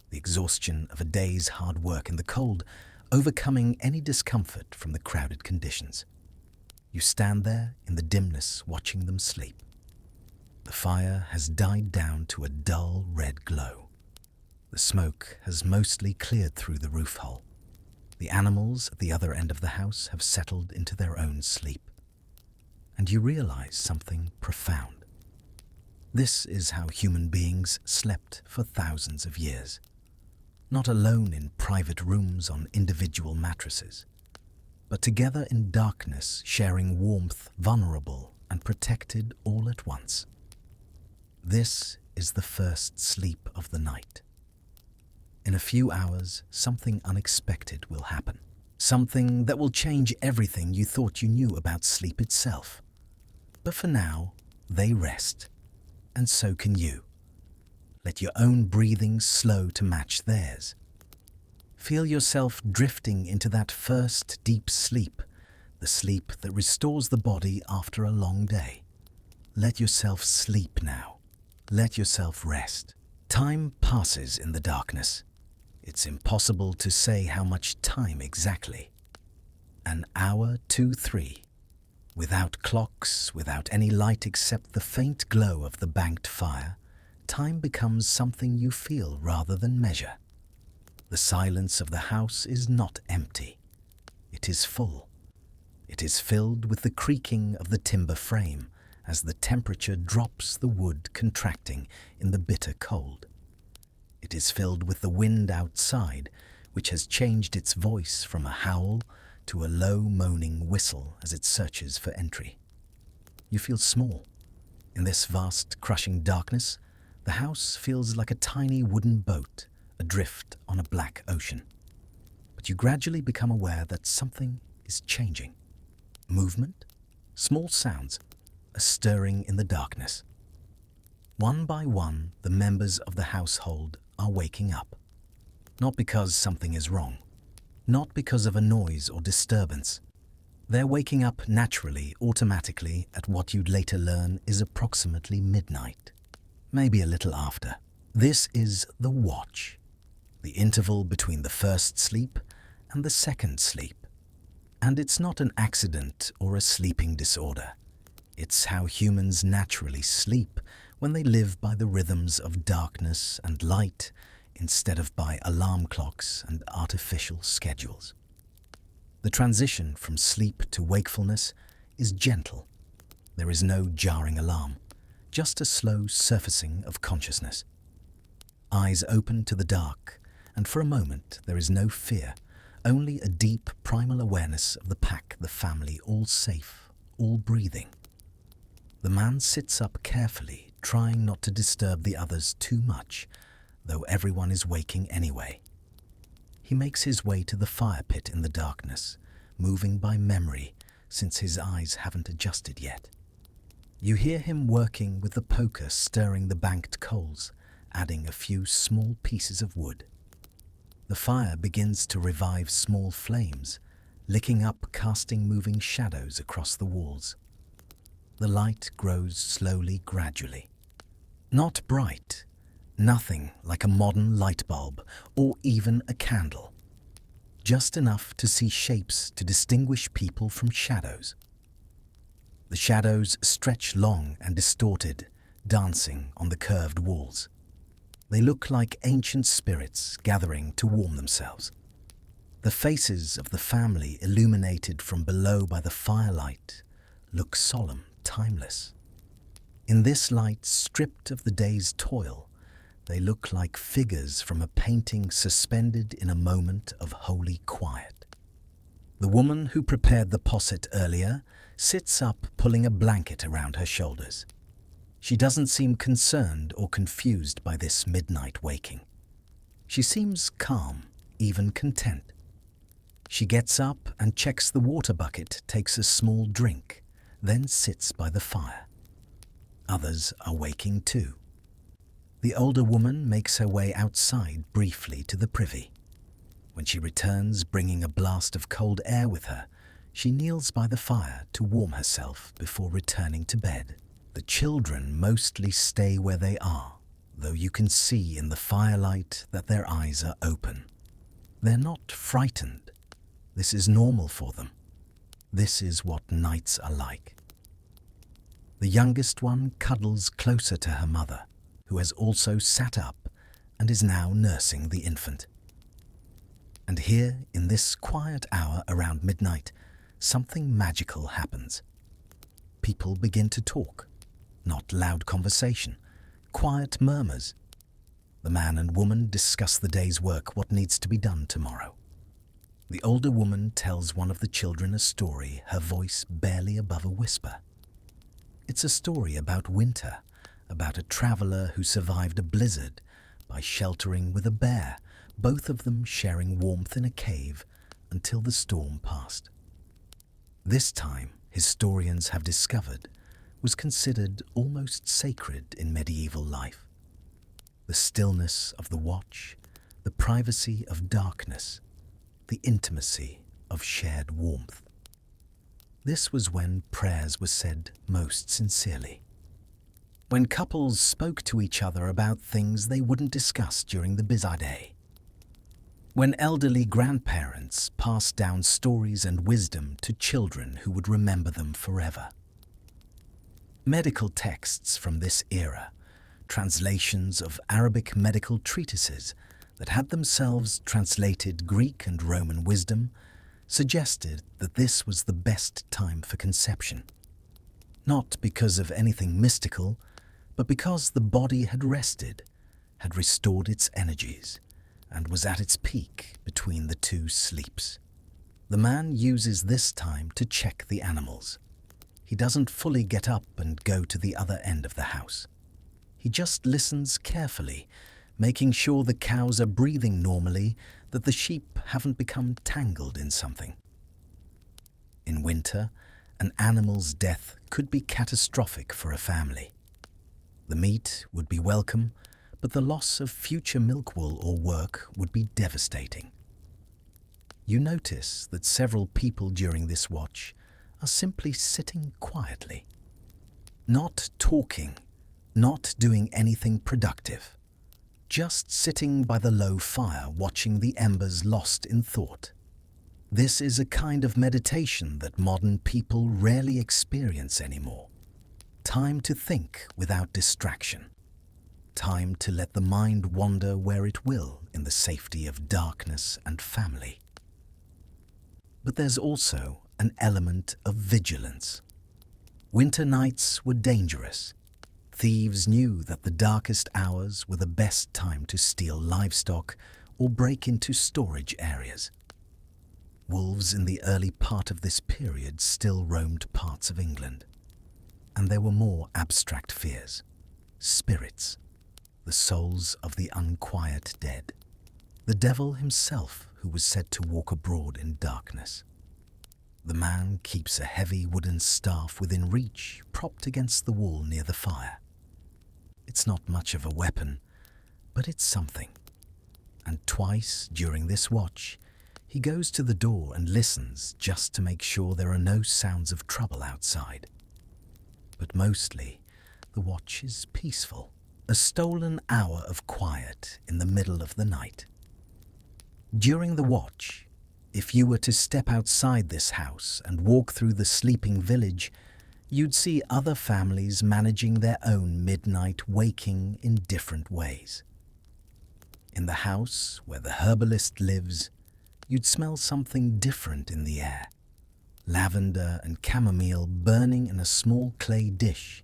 Speaker 1: The exhaustion of a day's hard work in the cold, overcoming any discomfort from the crowded conditions. You stand there in the dimness watching them sleep. The fire has died down to a dull red glow. The smoke has mostly cleared through the roof hole. The animals at the other end of the house have settled into their own sleep. And you realize something profound. This is how human beings slept for thousands of years. Not alone in private rooms on individual mattresses, but together in darkness, sharing warmth, vulnerable and protected all at once. This is the first sleep of the night. In a few hours, something unexpected will happen. Something that will change everything you thought you knew about sleep itself. But for now, they rest, and so can you. Let your own breathing slow to match theirs. Feel yourself drifting into that first deep sleep, the sleep that restores the body after a long day. Let yourself sleep now. Let yourself rest. Time passes in the darkness. It's impossible to say how much time exactly. An hour, 2, 3. Without clocks, without any light except the faint glow of the banked fire, time becomes something you feel rather than measure. The silence of the house is not empty. It is full. It is filled with the creaking of the timber frame as the temperature drops, the wood contracting in the bitter cold. It is filled with the wind outside, which has changed its voice from a howl to a low moaning whistle as it searches for entry. You feel small. In this vast, crushing darkness, the house feels like a tiny wooden boat adrift on a black ocean. But you gradually become aware that something is changing. Movement, Small sounds, a stirring in the darkness. One by one, the members of the household are waking up. Not because something is wrong, not because of a noise or disturbance. They're waking up naturally, automatically, at what you'd later learn is approximately midnight, maybe a little after. This is the watch, the interval between the first sleep and the second sleep. And it's not an accident or a sleeping disorder. It's how humans naturally sleep when they live by the rhythms of darkness and light instead of by alarm clocks and artificial schedules. The transition from sleep to wakefulness is gentle. There is no jarring alarm, just a slow surfacing of consciousness. Eyes open to the dark, and for a moment there is no fear, only a deep primal awareness of the pack, the family, all safe, all breathing. The man sits up carefully, trying not to disturb the others too much, though everyone is waking anyway. He makes his way to the fire pit in the darkness, moving by memory since his eyes haven't adjusted yet. You hear him working with the poker, stirring the banked coals, adding a few small pieces of wood. The fire begins to revive small flames, licking up, casting moving shadows across the walls. The light grows slowly, gradually. Not bright, nothing like a modern light bulb or even a candle. Just enough to see shapes to distinguish people from shadows. The shadows stretch long and distorted, dancing on the curved walls. They look like ancient spirits gathering to warm themselves. The faces of the family, illuminated from below by the firelight, look solemn, timeless. In this light, stripped of the day's toil, they look like figures from a painting suspended in a moment of holy quiet. The woman who prepared the posset earlier sits up, pulling a blanket around her shoulders. She doesn't seem concerned or confused by this midnight waking. She seems calm, even content. She gets up and checks the water bucket, takes a small drink, then sits by the fire. Others are waking too. The older woman makes her way outside briefly to the privy. When she returns, bringing a blast of cold air with her, she kneels by the fire to warm herself before returning to bed. The children mostly stay where they are, though you can see in the firelight that their eyes are open. They're not frightened. This is normal for them. This is what nights are like. The youngest one cuddles closer to her mother, who has also sat up and is now nursing the infant. And here, in this quiet hour around midnight, something magical happens. People begin to talk, not loud conversation, quiet murmurs. The man and woman discuss the day's work, what needs to be done tomorrow. The older woman tells one of the children a story, her voice barely above a whisper. It's a story about winter, about a traveler who survived a blizzard by sheltering with a bear, both of them sharing warmth in a cave until the storm passed. This time, historians have discovered, was considered almost sacred in medieval life. The stillness of the watch, the privacy of darkness, the intimacy of shared warmth. This was when prayers were said most sincerely. When couples spoke to each other about things they wouldn't discuss during the busy day. When elderly grandparents passed down stories and wisdom to children who would remember them forever. Medical texts from this era, translations of Arabic medical treatises that had themselves translated Greek and Roman wisdom, suggested that this was the best time for conception. Not because of anything mystical, but because the body had rested, had restored its energies, and was at its peak between the two sleeps. The man uses this time to check the animals. He doesn't fully get up and go to the other end of the house. He just listens carefully, making sure the cows are breathing normally, that the sheep haven't become tangled in something. In winter, An animal's death could be catastrophic for a family. The meat would be welcome, but the loss of future milk wool or work would be devastating. You notice that several people during this watch are simply sitting quietly, not talking, not doing anything productive, just sitting by the low fire watching the embers lost in thought. This is a kind of meditation that modern people rarely experience anymore. Time to think without distraction. Time to let the mind wander where it will in the safety of darkness and family. But there's also an element of vigilance. Winter nights were dangerous. Thieves knew that the darkest hours were the best time to steal livestock or break into storage areas. Wolves in the early part of this period still roamed parts of England. And there were more abstract fears. Spirits, the souls of the unquiet dead. The devil himself, who was said to walk abroad in darkness. The man keeps a heavy wooden staff within reach, propped against the wall near the fire. It's not much of a weapon, but it's something. And twice during this watch, he goes to the door and listens just to make sure there are no sounds of trouble outside. But mostly, the watch is peaceful, a stolen hour of quiet in the middle of the night. During the watch, if you were to step outside this house and walk through the sleeping village, you'd see other families managing their own midnight waking in different ways. In the house where the herbalist lives, you'd smell something different in the air. Lavender and chamomile burning in a small clay dish,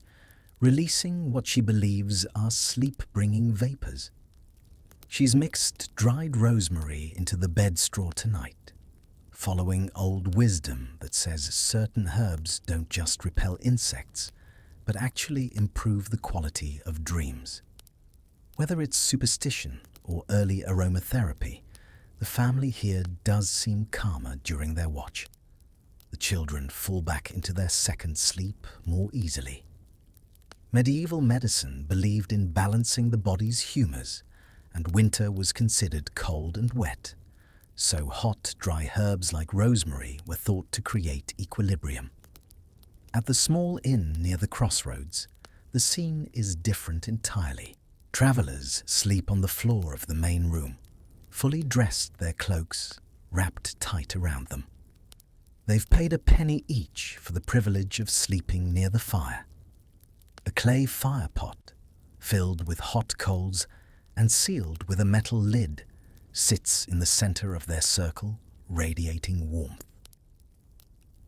Speaker 1: releasing what she believes are sleep-bringing vapors. She's mixed dried rosemary into the bed straw tonight, following old wisdom that says certain herbs don't just repel insects, but actually improve the quality of dreams. Whether it's superstition or early aromatherapy, the family here does seem calmer during their watch. The children fall back into their second sleep more easily. Medieval medicine believed in balancing the body's humours, and winter was considered cold and wet, so hot, dry herbs like rosemary were thought to create equilibrium. At the small inn near the crossroads, the scene is different entirely. Travellers sleep on the floor of the main room, fully dressed, their cloaks wrapped tight around them. They've paid a penny each for the privilege of sleeping near the fire. A clay fire pot, filled with hot coals and sealed with a metal lid, sits in the center of their circle, radiating warmth.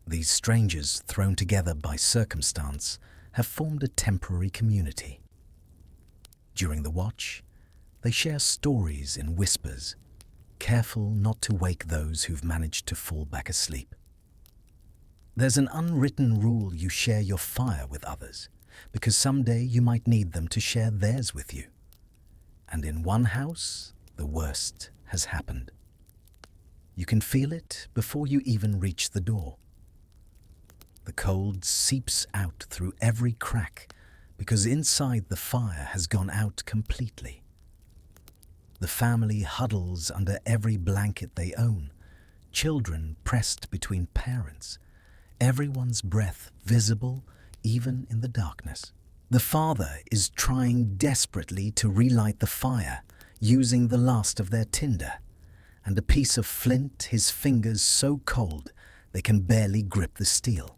Speaker 1: These strangers, thrown together by circumstance, have formed a temporary community. During the watch, they share stories in whispers, careful not to wake those who've managed to fall back asleep. There's an unwritten rule: you share your fire with others, because someday you might need them to share theirs with you. And in one house, the worst has happened. You can feel it before you even reach the door. The cold seeps out through every crack because inside the fire has gone out completely. The family huddles under every blanket they own, children pressed between parents, everyone's breath visible even in the darkness. The father is trying desperately to relight the fire, using the last of their tinder, and a piece of flint, his fingers so cold they can barely grip the steel.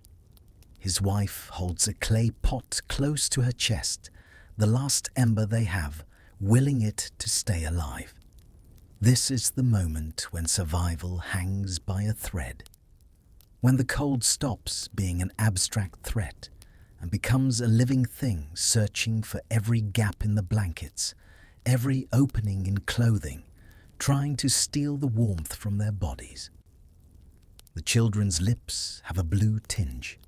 Speaker 1: His wife holds a clay pot close to her chest, the last ember they have, willing it to stay alive. This is the moment when survival hangs by a thread. When the cold stops being an abstract threat and becomes a living thing searching for every gap in the blankets, every opening in clothing, trying to steal the warmth from their bodies. The children's lips have a blue tinge.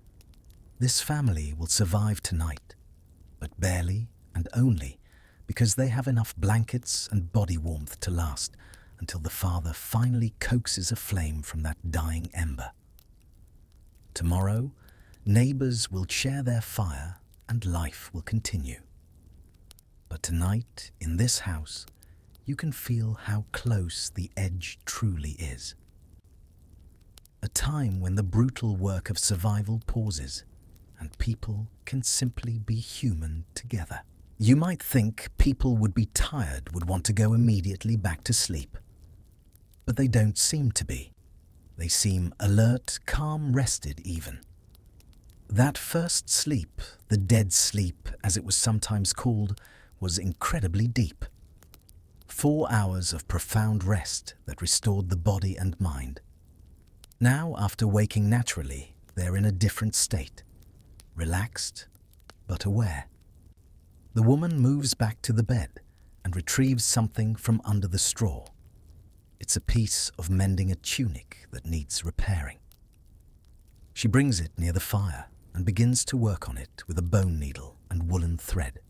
Speaker 1: This family will survive tonight, but barely and only because they have enough blankets and body warmth to last until the father finally coaxes a flame from that dying ember. Tomorrow, Neighbors will share their fire and life will continue. But tonight, in this house, you can feel how close the edge truly is. A time when the brutal work of survival pauses and people can simply be human together. You might think people would be tired, would want to go immediately back to sleep. But they don't seem to be. They seem alert, calm, rested even. That first sleep, the dead sleep as it was sometimes called, was incredibly deep. 4 hours of profound rest that restored the body and mind. Now, after waking naturally, they're in a different state. Relaxed, but aware. The woman moves back to the bed and retrieves something from under the straw. It's a piece of mending a tunic that needs repairing. She brings it near the fire and begins to work on it with a bone needle and woolen thread.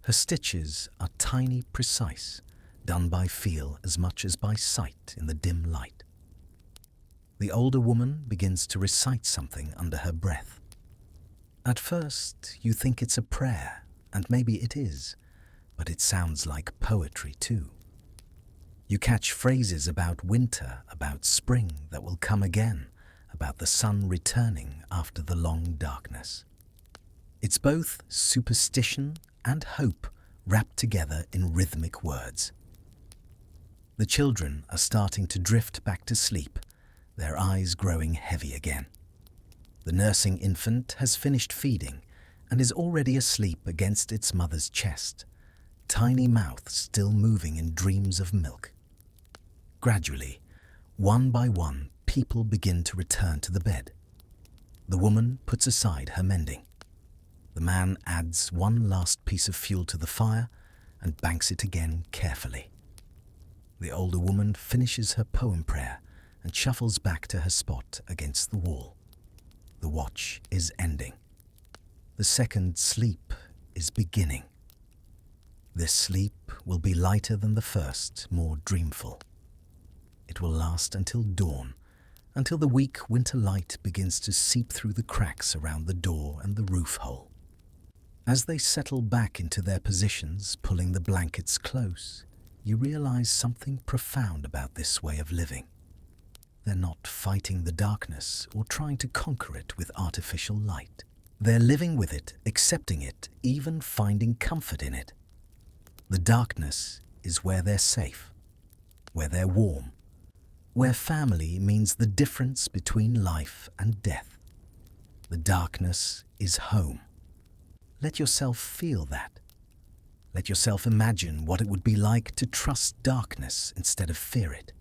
Speaker 1: Her stitches are tiny, precise, done by feel as much as by sight in the dim light. The older woman begins to recite something under her breath. At first, you think it's a prayer, and maybe it is, but it sounds like poetry too. You catch phrases about winter, about spring that will come again, about the sun returning after the long darkness. It's both superstition and hope wrapped together in rhythmic words. The children are starting to drift back to sleep, their eyes growing heavy again. The nursing infant has finished feeding and is already asleep against its mother's chest, tiny mouth still moving in dreams of milk. Gradually, one by one, people begin to return to the bed. The woman puts aside her mending. The man adds one last piece of fuel to the fire and banks it again carefully. The older woman finishes her poem prayer and shuffles back to her spot against the wall. The watch is ending. The second sleep is beginning. This sleep will be lighter than the first, more dreamful. It will last until dawn, until the weak winter light begins to seep through the cracks around the door and the roof hole. As they settle back into their positions, pulling the blankets close, you realize something profound about this way of living. They're not fighting the darkness or trying to conquer it with artificial light. They're living with it, accepting it, even finding comfort in it. The darkness is where they're safe, where they're warm, where family means the difference between life and death. The darkness is home. Let yourself feel that. Let yourself imagine what it would be like to trust darkness instead of fear it.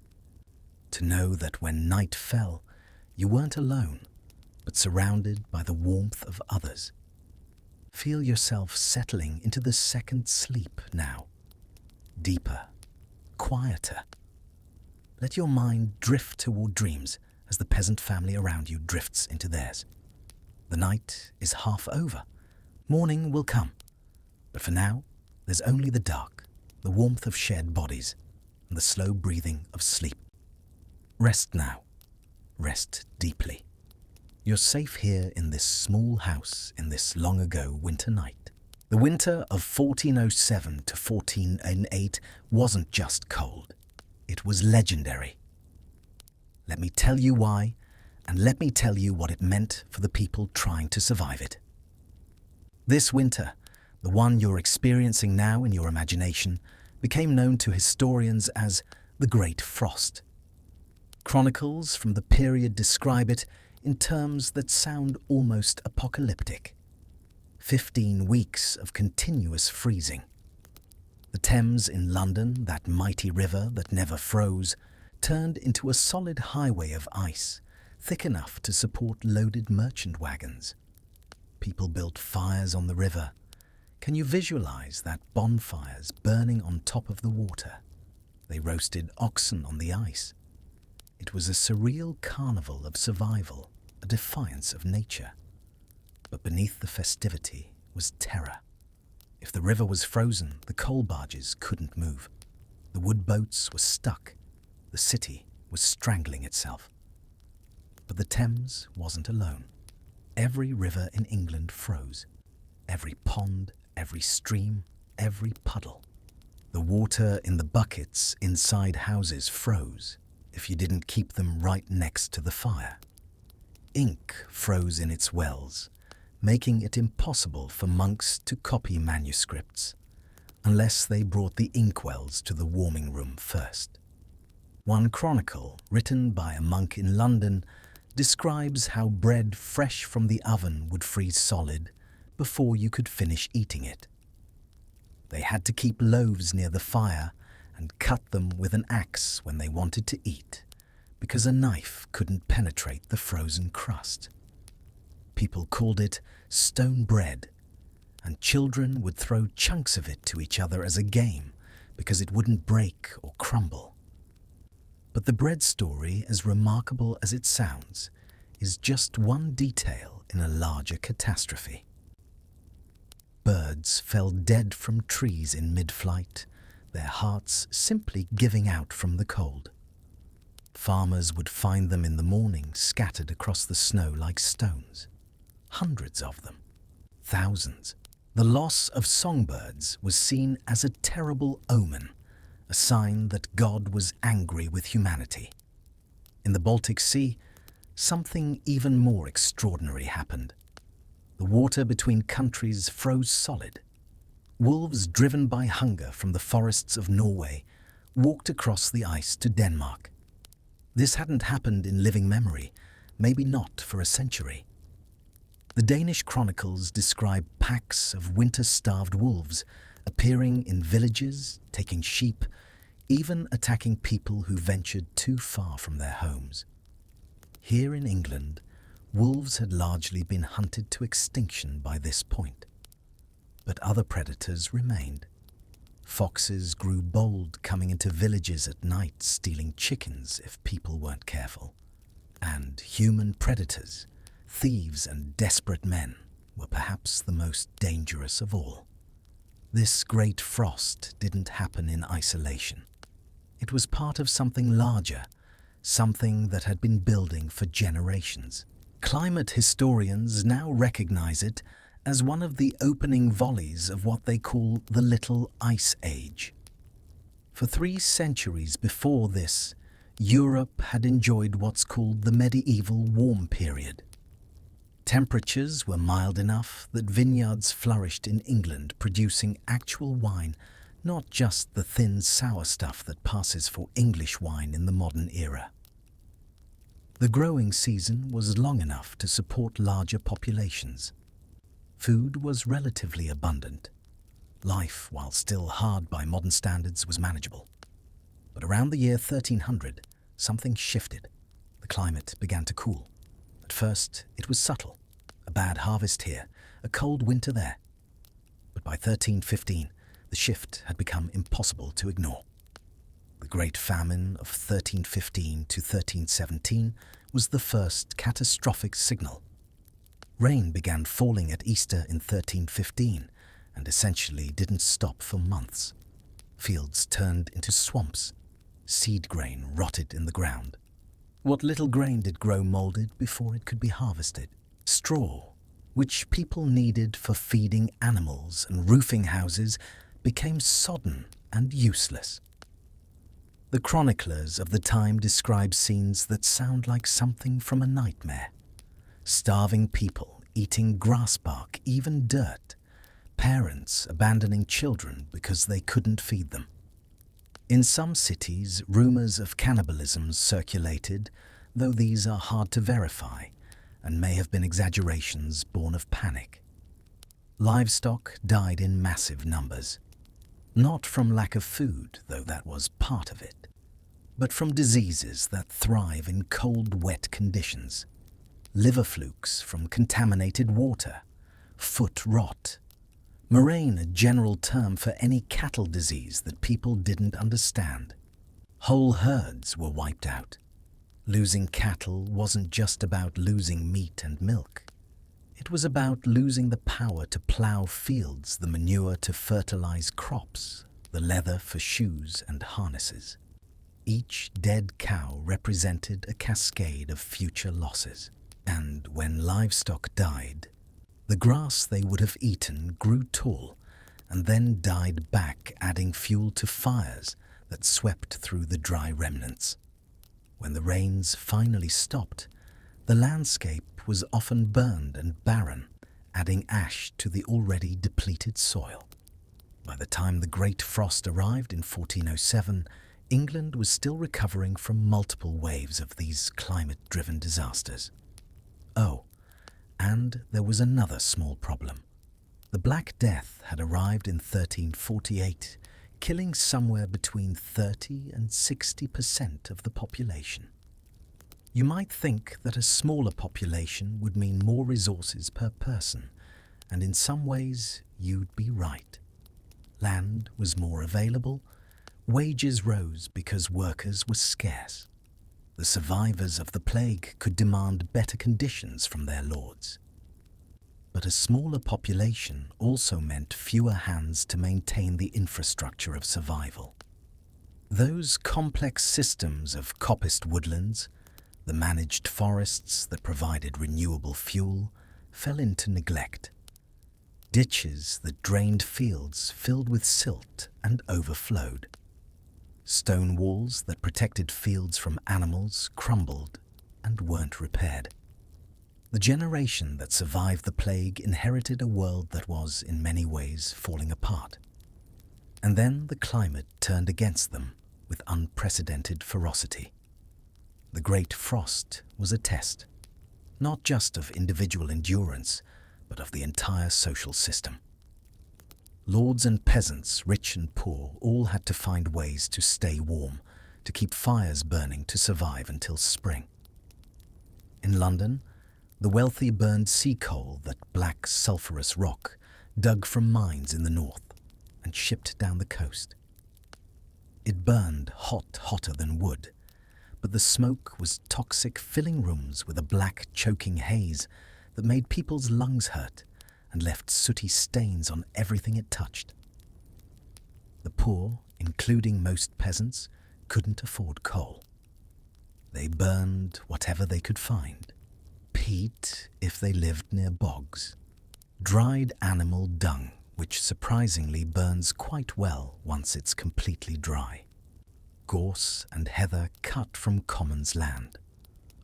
Speaker 1: To know that when night fell, you weren't alone, but surrounded by the warmth of others. Feel yourself settling into the second sleep now. Deeper, quieter. Let your mind drift toward dreams as the peasant family around you drifts into theirs. The night is half over. Morning will come. But for now, there's only the dark, the warmth of shared bodies, and the slow breathing of sleep. Rest now. Rest deeply. You're safe here in this small house in this long-ago winter night. The winter of 1407 to 1408 wasn't just cold. It was legendary. Let me tell you why, and let me tell you what it meant for the people trying to survive it. This winter, the one you're experiencing now in your imagination, became known to historians as the Great Frost. Chronicles from the period describe it in terms that sound almost apocalyptic. 15 weeks of continuous freezing. The Thames in London, that mighty river that never froze, turned into a solid highway of ice, thick enough to support loaded merchant wagons. People built fires on the river. Can you visualize that bonfires burning on top of the water? They roasted oxen on the ice. It was a surreal carnival of survival, a defiance of nature. But beneath the festivity was terror. If the river was frozen, the coal barges couldn't move. The wood boats were stuck. The city was strangling itself. But the Thames wasn't alone. Every river in England froze. Every pond, every stream, every puddle. The water in the buckets inside houses froze if you didn't keep them right next to the fire. Ink froze in its wells, making it impossible for monks to copy manuscripts unless they brought the inkwells to the warming room first. One chronicle, written by a monk in London, describes how bread fresh from the oven would freeze solid before you could finish eating it. They had to keep loaves near the fire and cut them with an axe when they wanted to eat, because a knife couldn't penetrate the frozen crust. People called it stone bread, and children would throw chunks of it to each other as a game because it wouldn't break or crumble. But the bread story, as remarkable as it sounds, is just one detail in a larger catastrophe. Birds fell dead from trees in mid-flight, their hearts simply giving out from the cold. Farmers would find them in the morning scattered across the snow like stones. Hundreds of them. Thousands. The loss of songbirds was seen as a terrible omen, a sign that God was angry with humanity. In the Baltic Sea, something even more extraordinary happened. The water between countries froze solid. Wolves driven by hunger from the forests of Norway walked across the ice to Denmark. This hadn't happened in living memory, maybe not for a century. The Danish chronicles describe packs of winter-starved wolves appearing in villages, taking sheep, even attacking people who ventured too far from their homes. Here in England, wolves had largely been hunted to extinction by this point. But other predators remained. Foxes grew bold, coming into villages at night, stealing chickens if people weren't careful. And human predators, thieves and desperate men, were perhaps the most dangerous of all. This great frost didn't happen in isolation. It was part of something larger, something that had been building for generations. Climate historians now recognize it as one of the opening volleys of what they call the Little Ice Age. For 3 centuries before this, Europe had enjoyed what's called the medieval warm period. Temperatures were mild enough that vineyards flourished in England, producing actual wine, not just the thin, sour stuff that passes for English wine in the modern era. The growing season was long enough to support larger populations. Food was relatively abundant. Life, while still hard by modern standards, was manageable. But around the year 1300, something shifted. The climate began to cool. At first, it was subtle. A bad harvest here, a cold winter there. But by 1315, the shift had become impossible to ignore. The Great Famine of 1315 to 1317 was the first catastrophic signal. Rain began falling at Easter in 1315 and essentially didn't stop for months. Fields turned into swamps. Seed grain rotted in the ground. What little grain did grow molded before it could be harvested. Straw, which people needed for feeding animals and roofing houses, became sodden and useless. The chroniclers of the time describe scenes that sound like something from a nightmare. Starving people eating grass bark, even dirt. Parents abandoning children because they couldn't feed them. In some cities, rumors of cannibalism circulated, though these are hard to verify and may have been exaggerations born of panic. Livestock died in massive numbers. Not from lack of food, though that was part of it, but from diseases that thrive in cold, wet conditions. Liver flukes from contaminated water, foot rot, murrain, a general term for any cattle disease that people didn't understand. Whole herds were wiped out. Losing cattle wasn't just about losing meat and milk. It was about losing the power to plow fields, the manure to fertilize crops, the leather for shoes and harnesses. Each dead cow represented a cascade of future losses. And when livestock died, the grass they would have eaten grew tall and then died back, adding fuel to fires that swept through the dry remnants. When the rains finally stopped, the landscape was often burned and barren, adding ash to the already depleted soil. By the time the Great Frost arrived in 1407, England was still recovering from multiple waves of these climate-driven disasters. Oh, and there was another small problem. The Black Death had arrived in 1348, killing somewhere between 30 and 60% of the population. You might think that a smaller population would mean more resources per person, and in some ways you'd be right. Land was more available, wages rose because workers were scarce. The survivors of the plague could demand better conditions from their lords. But a smaller population also meant fewer hands to maintain the infrastructure of survival. Those complex systems of coppiced woodlands, the managed forests that provided renewable fuel, fell into neglect. Ditches that drained fields filled with silt and overflowed. Stone walls that protected fields from animals crumbled and weren't repaired. The generation that survived the plague inherited a world that was, in many ways, falling apart. And then the climate turned against them with unprecedented ferocity. The Great Frost was a test, not just of individual endurance, but of the entire social system. Lords and peasants, rich and poor, all had to find ways to stay warm, to keep fires burning to survive until spring. In London, the wealthy burned sea coal, that black sulphurous rock, dug from mines in the north and shipped down the coast. It burned hotter than wood, but the smoke was toxic, filling rooms with a black, choking haze that made people's lungs hurt and left sooty stains on everything it touched. The poor, including most peasants, couldn't afford coal. They burned whatever they could find. Peat if they lived near bogs. Dried animal dung, which surprisingly burns quite well once it's completely dry. Gorse and heather cut from commons land.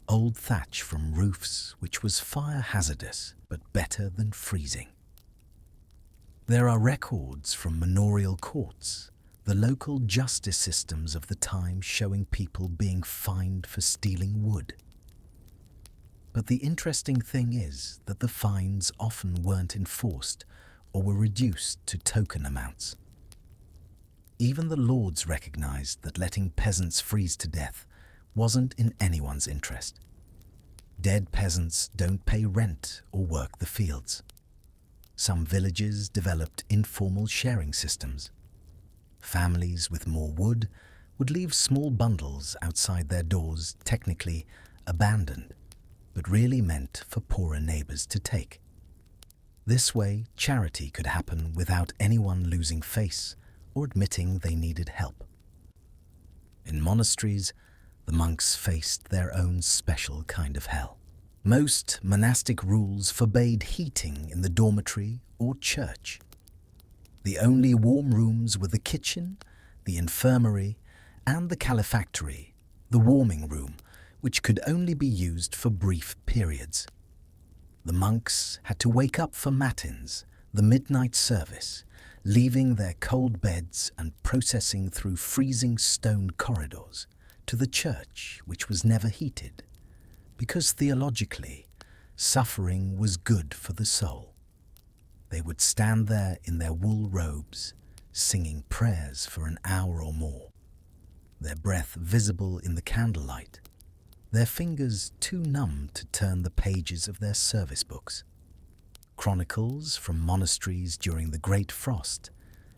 Speaker 1: Old thatch from roofs, which was fire hazardous but better than freezing. There are records from manorial courts, the local justice systems of the time, showing people being fined for stealing wood. But the interesting thing is that the fines often weren't enforced or were reduced to token amounts. Even the lords recognized that letting peasants freeze to death wasn't in anyone's interest. Dead peasants don't pay rent or work the fields. Some villages developed informal sharing systems. Families with more wood would leave small bundles outside their doors, technically abandoned, but really meant for poorer neighbors to take. This way, charity could happen without anyone losing face or admitting they needed help. In monasteries, the monks faced their own special kind of hell. Most monastic rules forbade heating in the dormitory or church. The only warm rooms were the kitchen, the infirmary, and the calefactory, the warming room, which could only be used for brief periods. The monks had to wake up for matins, the midnight service, leaving their cold beds and processing through freezing stone corridors to the church, which was never heated, because theologically, suffering was good for the soul. They would stand there in their wool robes, singing prayers for an hour or more, their breath visible in the candlelight, their fingers too numb to turn the pages of their service books. Chronicles from monasteries during the Great Frost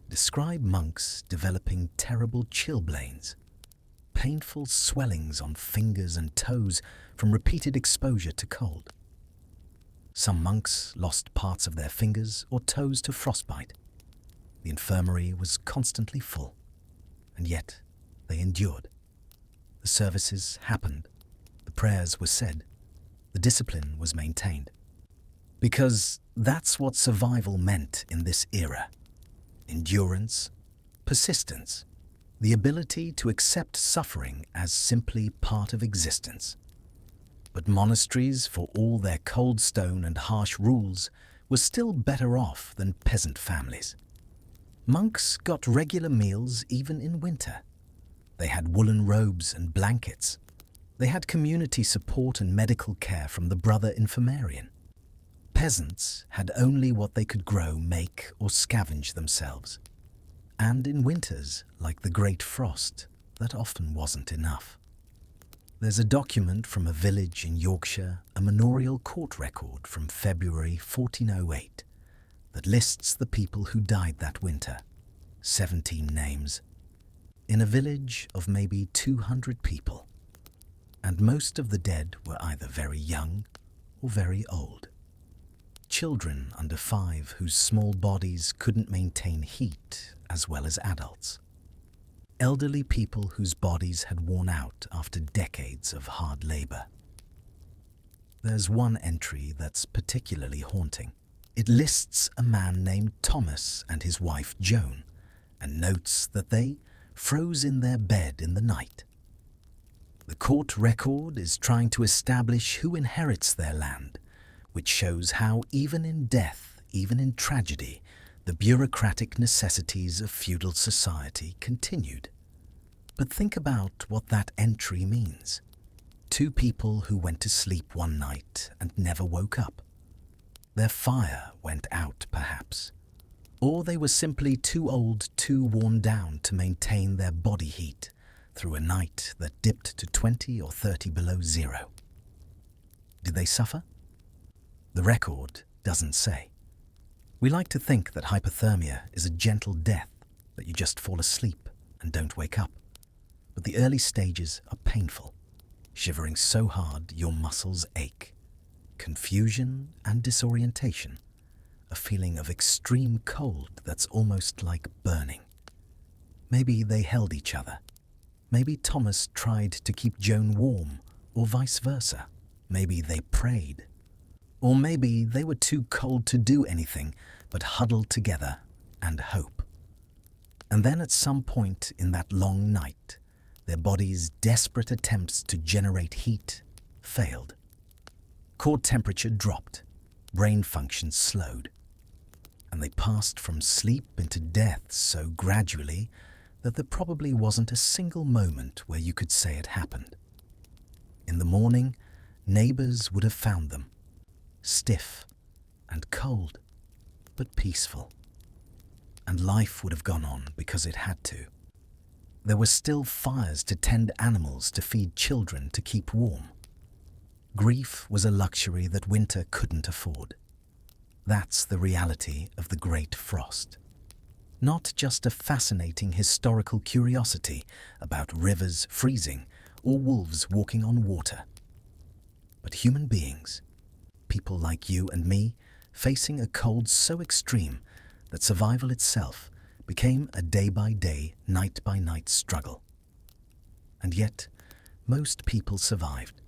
Speaker 1: describe monks developing terrible chilblains, painful swellings on fingers and toes from repeated exposure to cold. Some monks lost parts of their fingers or toes to frostbite. The infirmary was constantly full, and yet they endured. The services happened. The prayers were said. The the discipline was maintained. Because that's what survival meant in this era. Endurance, persistence, the ability to accept suffering as simply part of existence. But monasteries, for all their cold stone and harsh rules, were still better off than peasant families. Monks got regular meals even in winter. They had woolen robes and blankets. They had community support and medical care from the brother infirmarian. Peasants had only what they could grow, make, or scavenge themselves. And in winters, like the Great Frost, that often wasn't enough. There's a document from a village in Yorkshire, a manorial court record from February 1408, that lists the people who died that winter, 17 names, in a village of maybe 200 people. And most of the dead were either very young or very old. Children under 5 whose small bodies couldn't maintain heat as well as adults. Elderly people whose bodies had worn out after decades of hard labor. There's one entry that's particularly haunting. It lists a man named Thomas and his wife Joan, and notes that they froze in their bed in the night. The court record is trying to establish who inherits their land, which shows how even in death, even in tragedy, the bureaucratic necessities of feudal society continued. But think about what that entry means. 2 people who went to sleep one night and never woke up. Their fire went out, perhaps. Or they were simply too old, too worn down to maintain their body heat through a night that dipped to 20 or 30 below zero. Did they suffer? The record doesn't say. We like to think that hypothermia is a gentle death, that you just fall asleep and don't wake up. But the early stages are painful, shivering so hard your muscles ache. Confusion and disorientation, a feeling of extreme cold that's almost like burning. Maybe they held each other. Maybe Thomas tried to keep Joan warm, or vice versa. Maybe they prayed. Or maybe they were too cold to do anything but huddle together and hope. And then at some point in that long night, their bodies' desperate attempts to generate heat failed. Core temperature dropped, brain function slowed, and they passed from sleep into death so gradually that there probably wasn't a single moment where you could say it happened. In the morning, neighbors would have found them, stiff and cold, but peaceful. And life would have gone on because it had to. There were still fires to tend animals, to feed children, to keep warm. Grief was a luxury that winter couldn't afford. That's the reality of the Great Frost. Not just a fascinating historical curiosity about rivers freezing or wolves walking on water, but human beings, people like you and me, facing a cold so extreme that survival itself became a day-by-day, night-by-night struggle. And yet, most people survived.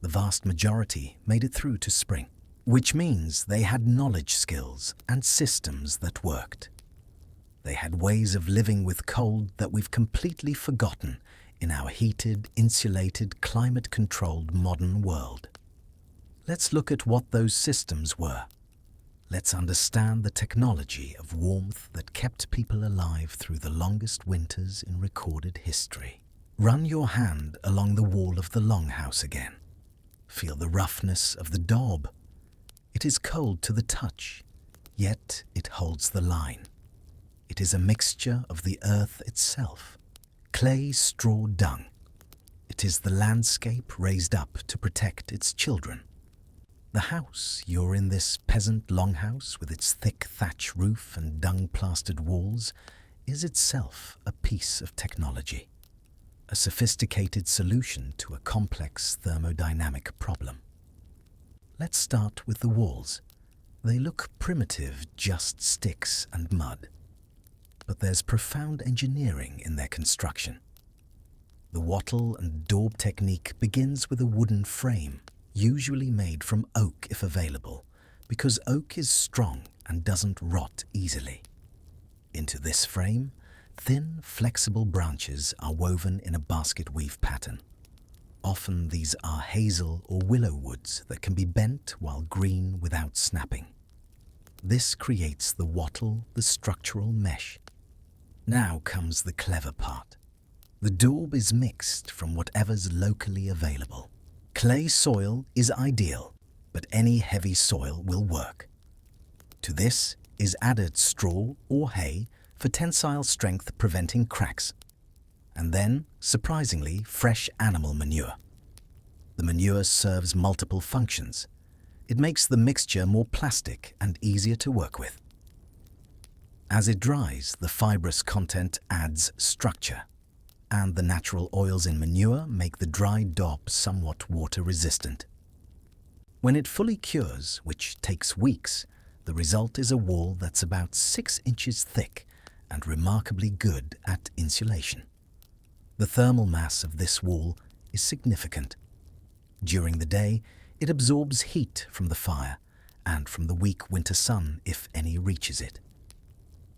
Speaker 1: The vast majority made it through to spring, which means they had knowledge, skills, and systems that worked. They had ways of living with cold that we've completely forgotten in our heated, insulated, climate-controlled modern world. Let's look at what those systems were. Let's understand the technology of warmth that kept people alive through the longest winters in recorded history. Run your hand along the wall of the longhouse again. Feel the roughness of the daub. It is cold to the touch, yet it holds the line. It is a mixture of the earth itself, clay, straw, dung. It is the landscape raised up to protect its children. The house you're in, this peasant longhouse with its thick thatch roof and dung-plastered walls, is itself a piece of technology, a sophisticated solution to a complex thermodynamic problem. Let's start with the walls. They look primitive, just sticks and mud. But there's profound engineering in their construction. The wattle and daub technique begins with a wooden frame, usually made from oak if available, because oak is strong and doesn't rot easily. Into this frame, thin, flexible branches are woven in a basket weave pattern. Often these are hazel or willow woods that can be bent while green without snapping. This creates the wattle, the structural mesh. Now comes the clever part. The daub is mixed from whatever's locally available. Clay soil is ideal, but any heavy soil will work. To this is added straw or hay for tensile strength, preventing cracks. And then, surprisingly, fresh animal manure. The manure serves multiple functions. It makes the mixture more plastic and easier to work with. As it dries, the fibrous content adds structure, and the natural oils in manure make the dry daub somewhat water-resistant. When it fully cures, which takes weeks, the result is a wall that's about 6 inches thick and remarkably good at insulation. The thermal mass of this wall is significant. During the day, it absorbs heat from the fire and from the weak winter sun if any reaches it.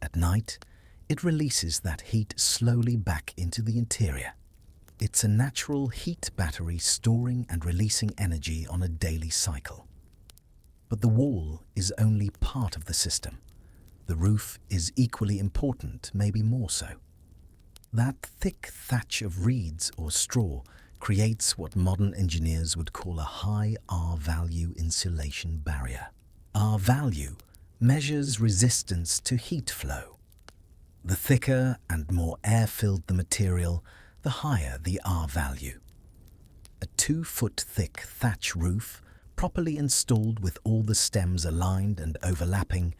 Speaker 1: At night, it releases that heat slowly back into the interior. It's a natural heat battery storing and releasing energy on a daily cycle. But the wall is only part of the system. The roof is equally important, maybe more so. That thick thatch of reeds or straw creates what modern engineers would call a high R-value insulation barrier. R-value measures resistance to heat flow. The thicker and more air-filled the material, the higher the R-value. A 2-foot thick thatch roof, properly installed with all the stems aligned and overlapping,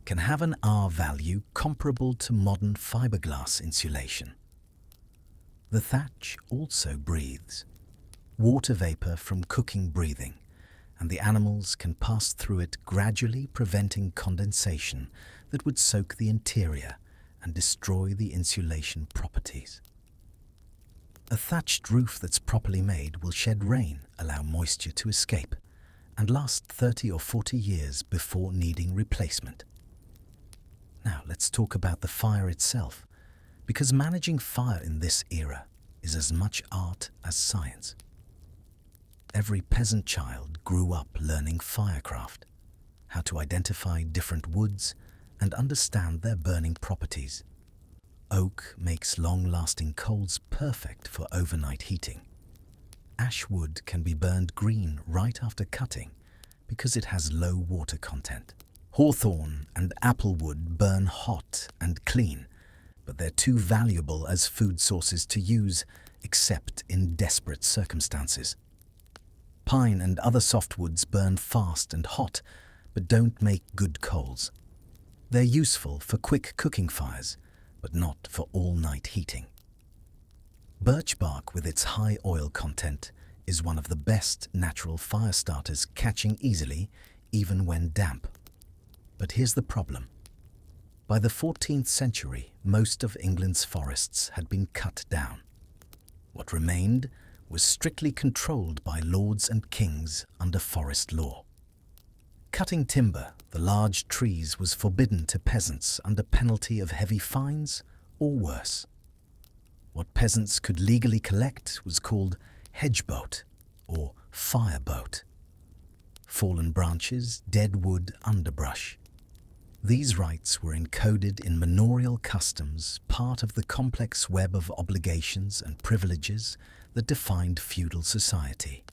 Speaker 1: can have an R-value comparable to modern fiberglass insulation. The thatch also breathes. Water vapor from cooking breathing, and the animals can pass through it, gradually preventing condensation that would soak the interior and destroy the insulation properties. A thatched roof that's properly made will shed rain, allow moisture to escape, and last 30 or 40 years before needing replacement. Now let's talk about the fire itself, because managing fire in this era is as much art as science. Every peasant child grew up learning firecraft, how to identify different woods and understand their burning properties. Oak makes long-lasting coals perfect for overnight heating. Ash wood can be burned green right after cutting because it has low water content. Hawthorn and applewood burn hot and clean, but they're too valuable as food sources to use except in desperate circumstances. Pine and other softwoods burn fast and hot, but don't make good coals. They're useful for quick cooking fires, but not for all-night heating. Birch bark, with its high oil content, is one of the best natural fire starters, catching easily even when damp. But here's the problem. By the 14th century, most of England's forests had been cut down. What remained was strictly controlled by lords and kings under forest law. Cutting timber, the large trees, was forbidden to peasants under penalty of heavy fines or worse. What peasants could legally collect was called hedgebote or firebote. Fallen branches, dead wood, underbrush. These rights were encoded in manorial customs, part of the complex web of obligations and privileges that defined feudal society.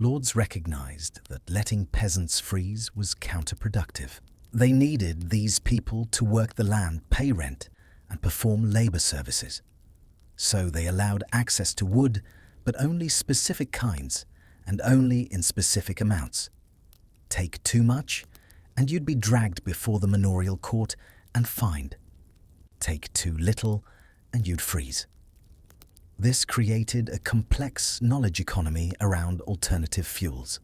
Speaker 1: Lords recognized that letting peasants freeze was counterproductive. They needed these people to work the land, pay rent, and perform labor services. So they allowed access to wood, but only specific kinds, and only in specific amounts. Take too much, and you'd be dragged before the manorial court and fined. Take too little, and you'd freeze. This created a complex knowledge economy around alternative fuels.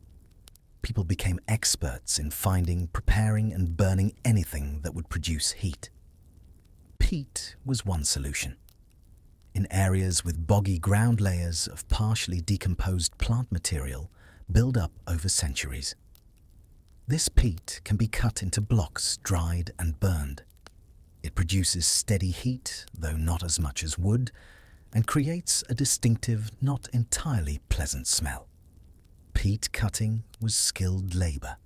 Speaker 1: People became experts in finding, preparing, and burning anything that would produce heat. Peat was one solution. In areas with boggy ground layers of partially decomposed plant material, build up over centuries. This peat can be cut into blocks, dried and burned. It produces steady heat, though not as much as wood, and creates a distinctive, not entirely pleasant smell. Peat cutting was skilled labor.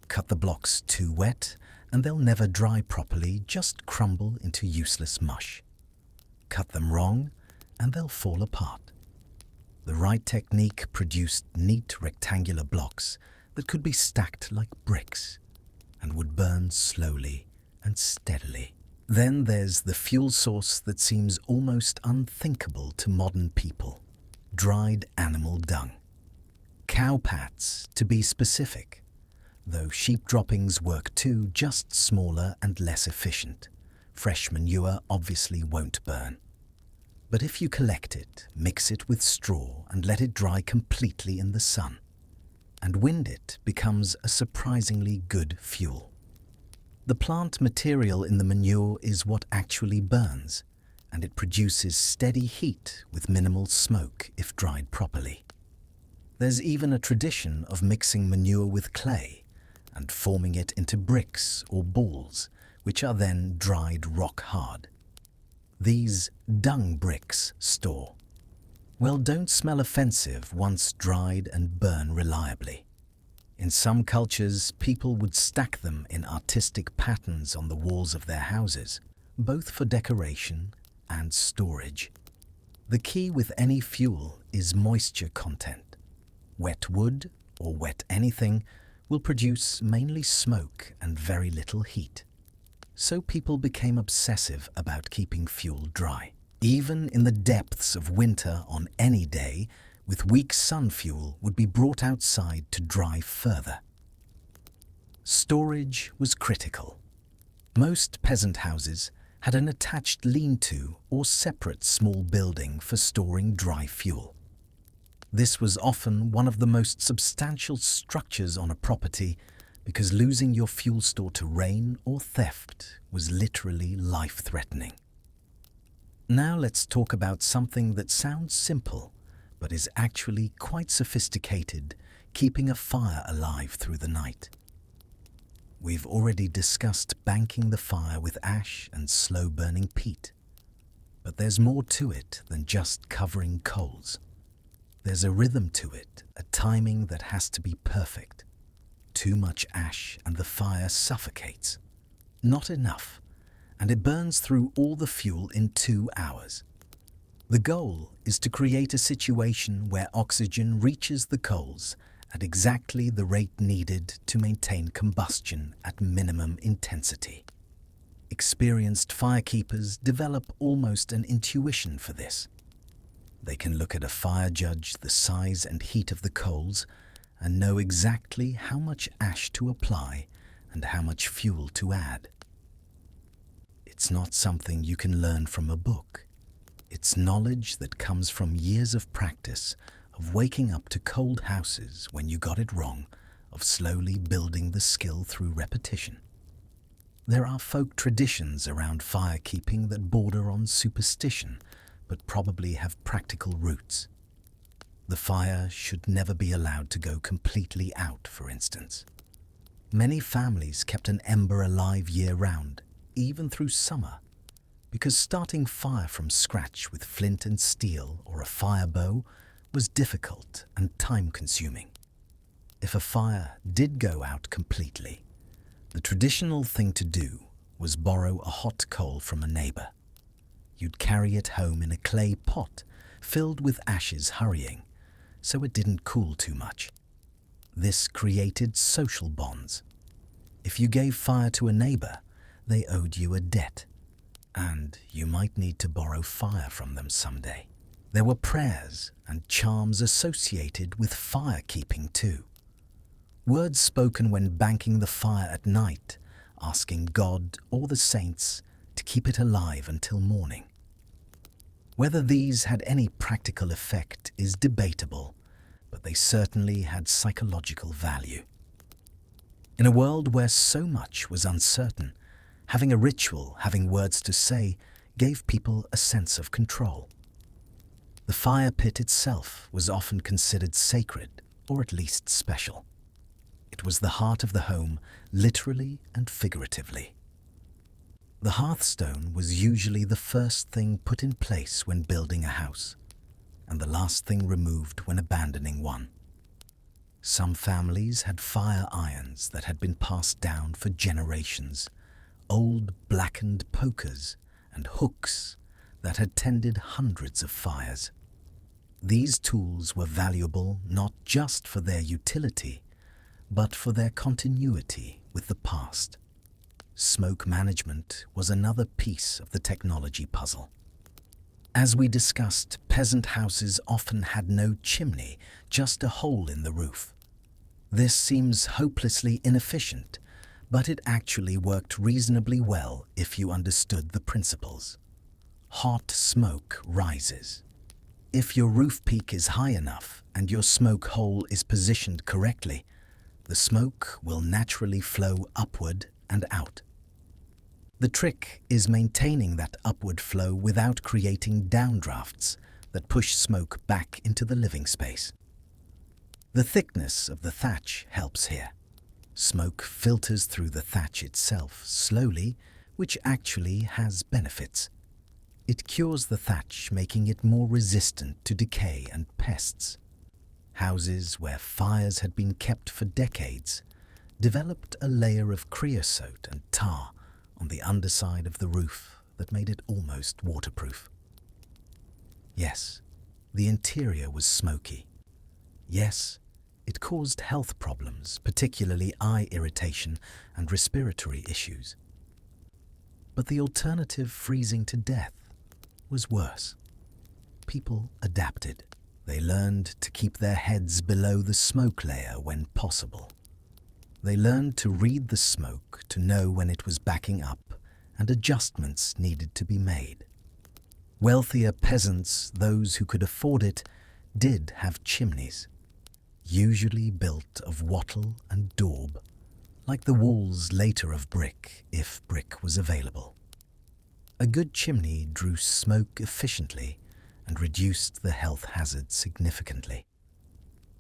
Speaker 1: Cut the blocks too wet, and they'll never dry properly, just crumble into useless mush. Cut them wrong, and they'll fall apart. The right technique produced neat rectangular blocks that could be stacked like bricks and would burn slowly and steadily. Then there's the fuel source that seems almost unthinkable to modern people: dried animal dung. Cow pats, to be specific, though sheep droppings work too, just smaller and less efficient. Fresh manure obviously won't burn. But if you collect it, mix it with straw and let it dry completely in the sun, and wind it becomes a surprisingly good fuel. The plant material in the manure is what actually burns, and it produces steady heat with minimal smoke if dried properly. There's even a tradition of mixing manure with clay and forming it into bricks or balls, which are then dried rock hard. These dung bricks don't smell offensive once dried and burn reliably. In some cultures, people would stack them in artistic patterns on the walls of their houses, both for decoration and storage. The key with any fuel is moisture content. Wet wood, or wet anything, will produce mainly smoke and very little heat. So people became obsessive about keeping fuel dry. Even in the depths of winter, on any day, with weak sun, fuel would be brought outside to dry further. Storage was critical. Most peasant houses had an attached lean-to or separate small building for storing dry fuel. This was often one of the most substantial structures on a property, because losing your fuel store to rain or theft was literally life-threatening. Now let's talk about something that sounds simple, but is actually quite sophisticated: keeping a fire alive through the night. We've already discussed banking the fire with ash and slow-burning peat. But there's more to it than just covering coals. There's a rhythm to it, a timing that has to be perfect. Too much ash and the fire suffocates. Not enough, and it burns through all the fuel in 2 hours. The goal is to create a situation where oxygen reaches the coals at exactly the rate needed to maintain combustion at minimum intensity. Experienced firekeepers develop almost an intuition for this. They can look at a fire, judge the size and heat of the coals, and know exactly how much ash to apply and how much fuel to add. It's not something you can learn from a book. It's knowledge that comes from years of practice, of waking up to cold houses when you got it wrong, of slowly building the skill through repetition. There are folk traditions around firekeeping that border on superstition, but probably have practical roots. The fire should never be allowed to go completely out, for instance. Many families kept an ember alive year-round, even through summer, because starting fire from scratch with flint and steel or a fire bow was difficult and time-consuming. If a fire did go out completely, the traditional thing to do was borrow a hot coal from a neighbor. You'd carry it home in a clay pot filled with ashes, hurrying, so it didn't cool too much. This created social bonds. If you gave fire to a neighbor, they owed you a debt, and you might need to borrow fire from them someday. There were prayers and charms associated with fire-keeping too. Words spoken when banking the fire at night, asking God or the saints to keep it alive until morning. Whether these had any practical effect is debatable, but they certainly had psychological value. In a world where so much was uncertain, having a ritual, having words to say, gave people a sense of control. The fire pit itself was often considered sacred, or at least special. It was the heart of the home, literally and figuratively. The hearthstone was usually the first thing put in place when building a house, and the last thing removed when abandoning one. Some families had fire irons that had been passed down for generations, old blackened pokers and hooks that had tended hundreds of fires. These tools were valuable not just for their utility, but for their continuity with the past. Smoke management was another piece of the technology puzzle. As we discussed, peasant houses often had no chimney, just a hole in the roof. This seems hopelessly inefficient, but it actually worked reasonably well if you understood the principles. Hot smoke rises. If your roof peak is high enough and your smoke hole is positioned correctly, the smoke will naturally flow upward and out. The trick is maintaining that upward flow without creating downdrafts that push smoke back into the living space. The thickness of the thatch helps here. Smoke filters through the thatch itself slowly, which actually has benefits. It cures the thatch, making it more resistant to decay and pests. Houses where fires had been kept for decades developed a layer of creosote and tar on the underside of the roof that made it almost waterproof. Yes, the interior was smoky. Yes, it caused health problems, particularly eye irritation and respiratory issues. But the alternative, freezing to death, was worse. People adapted. They learned to keep their heads below the smoke layer when possible. They learned to read the smoke to know when it was backing up and adjustments needed to be made. Wealthier peasants, those who could afford it, did have chimneys, usually built of wattle and daub, like the walls later of brick, if brick was available. A good chimney drew smoke efficiently and reduced the health hazard significantly.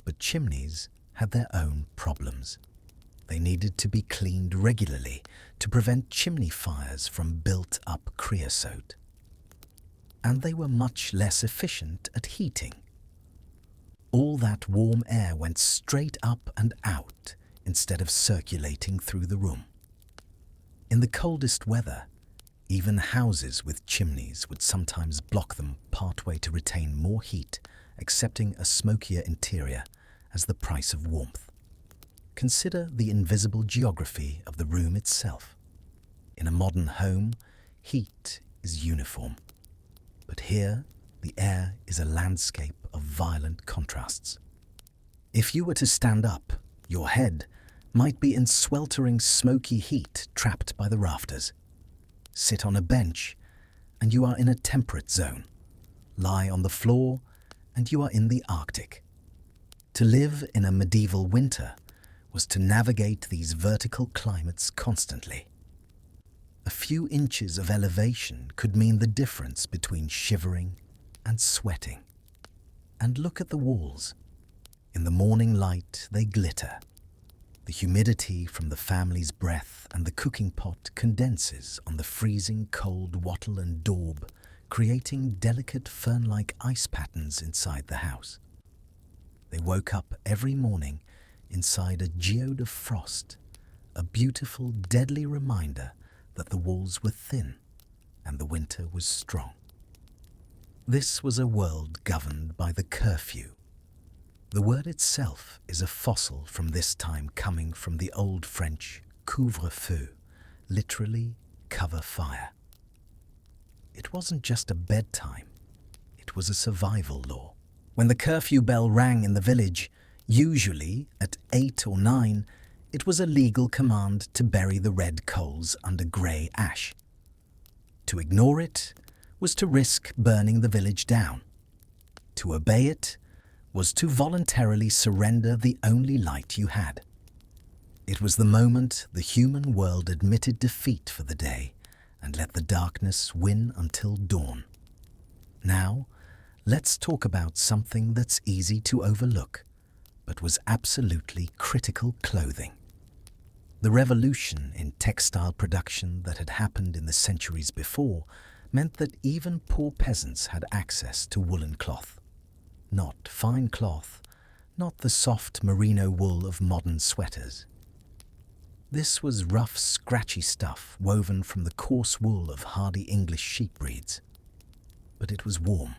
Speaker 1: But chimneys had their own problems. They needed to be cleaned regularly to prevent chimney fires from built-up creosote. And they were much less efficient at heating. All that warm air went straight up and out instead of circulating through the room. In the coldest weather, even houses with chimneys would sometimes block them partway to retain more heat, accepting a smokier interior as the price of warmth. Consider the invisible geography of the room itself. In a modern home, heat is uniform. But here, the air is a landscape of violent contrasts. If you were to stand up, your head might be in sweltering smoky heat trapped by the rafters. Sit on a bench, and you are in a temperate zone. Lie on the floor, and you are in the Arctic. To live in a medieval winter was to navigate these vertical climates constantly. A few inches of elevation could mean the difference between shivering and sweating. And look at the walls. In the morning light, they glitter. The humidity from the family's breath and the cooking pot condenses on the freezing cold wattle and daub, creating delicate fern-like ice patterns inside the house. They woke up every morning inside a geode of frost, a beautiful, deadly reminder that the walls were thin and the winter was strong. This was a world governed by the curfew. The word itself is a fossil from this time, coming from the Old French couvre-feu, literally cover fire. It wasn't just a bedtime, it was a survival law. When the curfew bell rang in the village, usually at 8 or 9, it was a legal command to bury the red coals under grey ash. To ignore it was to risk burning the village down. To obey it was to voluntarily surrender the only light you had. It was the moment the human world admitted defeat for the day and let the darkness win until dawn. Now, let's talk about something that's easy to overlook: but was absolutely critical clothing. The revolution in textile production that had happened in the centuries before meant that even poor peasants had access to woolen cloth. Not fine cloth, not the soft merino wool of modern sweaters. This was rough, scratchy stuff woven from the coarse wool of hardy English sheep breeds. But it was warm.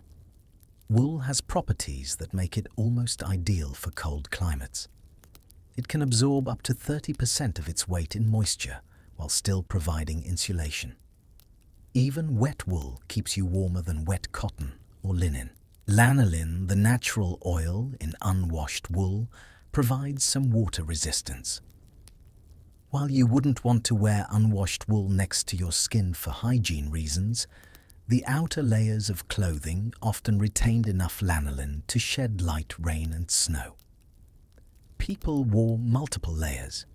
Speaker 1: Wool has properties that make it almost ideal for cold climates. It can absorb up to 30% of its weight in moisture while still providing insulation. Even wet wool keeps you warmer than wet cotton or linen. Lanolin, the natural oil in unwashed wool, provides some water resistance. While you wouldn't want to wear unwashed wool next to your skin for hygiene reasons, the outer layers of clothing often retained enough lanolin to shed light rain and snow. People wore multiple layers,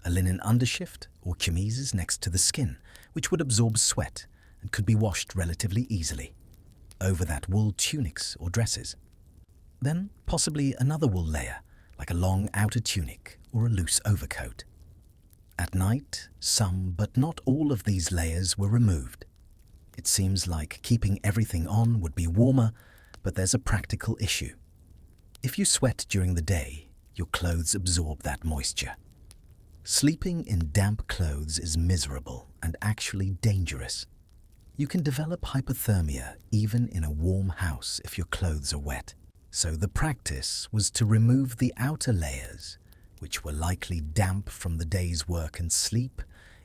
Speaker 1: a linen undershift or chimneys next to the skin, which would absorb sweat and could be washed relatively easily. Over that, wool tunics or dresses. Then possibly another wool layer, like a long outer tunic or a loose overcoat. At night, some but not all of these layers were removed. It seems like keeping everything on would be warmer, but there's a practical issue. If you sweat during the day, your clothes absorb that moisture. Sleeping in damp clothes is miserable and actually dangerous. You can develop hypothermia even in a warm house if your clothes are wet. So the practice was to remove the outer layers, which were likely damp from the day's work and sleep,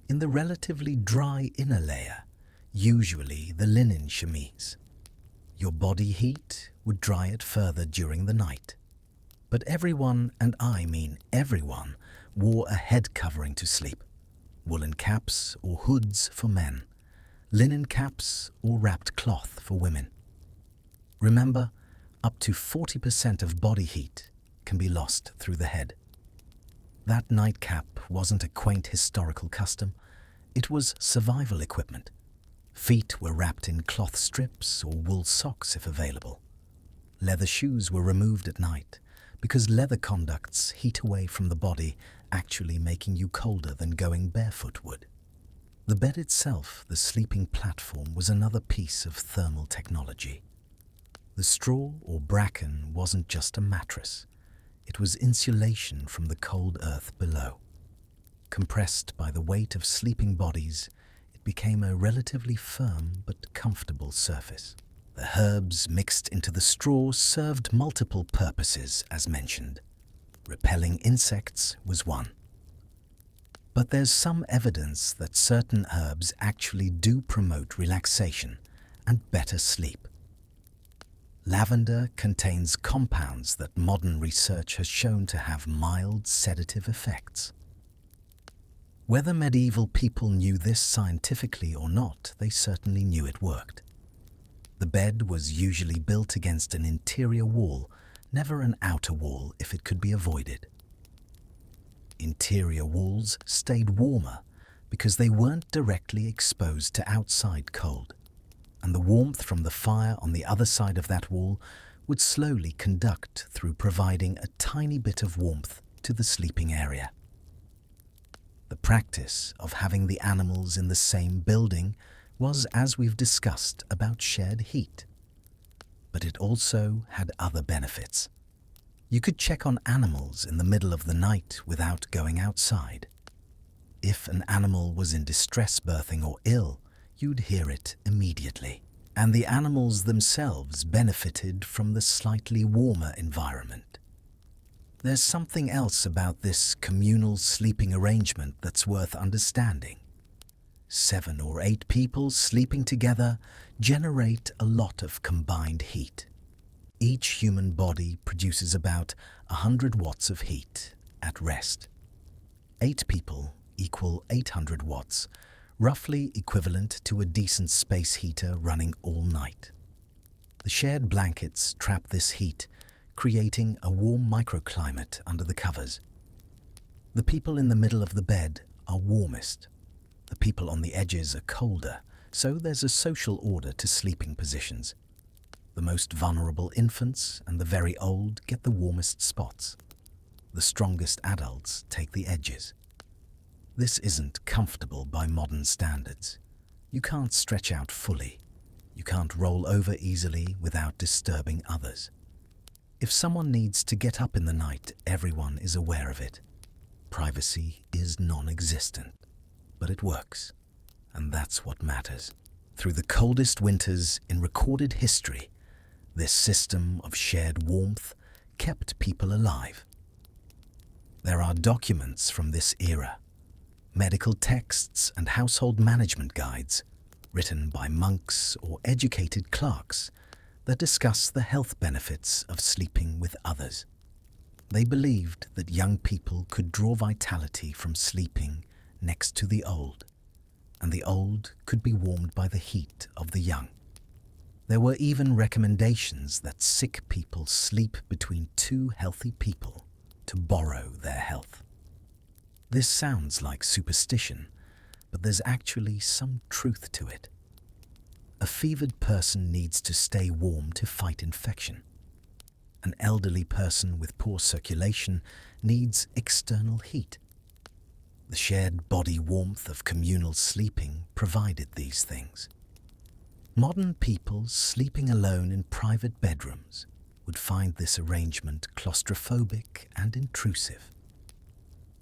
Speaker 1: in the relatively dry inner layer, usually the linen chemise. Your body heat would dry it further during the night. But everyone, and I mean everyone, wore a head covering to sleep. Woolen caps or hoods for men, linen caps or wrapped cloth for women. Remember, up to 40% of body heat can be lost through the head. That nightcap wasn't a quaint historical custom, it was survival equipment. Feet were wrapped in cloth strips or wool socks if available. Leather shoes were removed at night, because leather conducts heat away from the body, actually making you colder than going barefoot would. The bed itself, the sleeping platform, was another piece of thermal technology. The straw or bracken wasn't just a mattress. It was insulation from the cold earth below. Compressed by the weight of sleeping bodies, it became a relatively firm but comfortable surface. The herbs mixed into the straw served multiple purposes, as mentioned. Repelling insects was one. But there's some evidence that certain herbs actually do promote relaxation and better sleep. Lavender contains compounds that modern research has shown to have mild sedative effects. Whether medieval people knew this scientifically or not, they certainly knew it worked. The bed was usually built against an interior wall, never an outer wall if it could be avoided. Interior walls stayed warmer because they weren't directly exposed to outside cold, and the warmth from the fire on the other side of that wall would slowly conduct through providing a tiny bit of warmth to the sleeping area. The practice of having the animals in the same building was, as we've discussed, about shared heat. But it also had other benefits. You could check on animals in the middle of the night without going outside. If an animal was in distress birthing or ill, you'd hear it immediately. And the animals themselves benefited from the slightly warmer environment. There's something else about this communal sleeping arrangement that's worth understanding. 7 or 8 people sleeping together generate a lot of combined heat. Each human body produces about 100 watts of heat at rest. 8 people equal 800 watts, roughly equivalent to a decent space heater running all night. The shared blankets trap this heat, creating a warm microclimate under the covers. The people in the middle of the bed are warmest. The people on the edges are colder, so there's a social order to sleeping positions. The most vulnerable infants and the very old get the warmest spots. The strongest adults take the edges. This isn't comfortable by modern standards. You can't stretch out fully. You can't roll over easily without disturbing others. If someone needs to get up in the night, everyone is aware of it. Privacy is non-existent, but it works, and that's what matters. Through the coldest winters in recorded history, this system of shared warmth kept people alive. There are documents from this era, medical texts and household management guides written by monks or educated clerks that discuss the health benefits of sleeping with others. They believed that young people could draw vitality from sleeping next to the old, and the old could be warmed by the heat of the young. There were even recommendations that sick people sleep between two healthy people to borrow their health. This sounds like superstition, but there's actually some truth to it. A fevered person needs to stay warm to fight infection. An elderly person with poor circulation needs external heat. The shared body warmth of communal sleeping provided these things. Modern people sleeping alone in private bedrooms would find this arrangement claustrophobic and intrusive.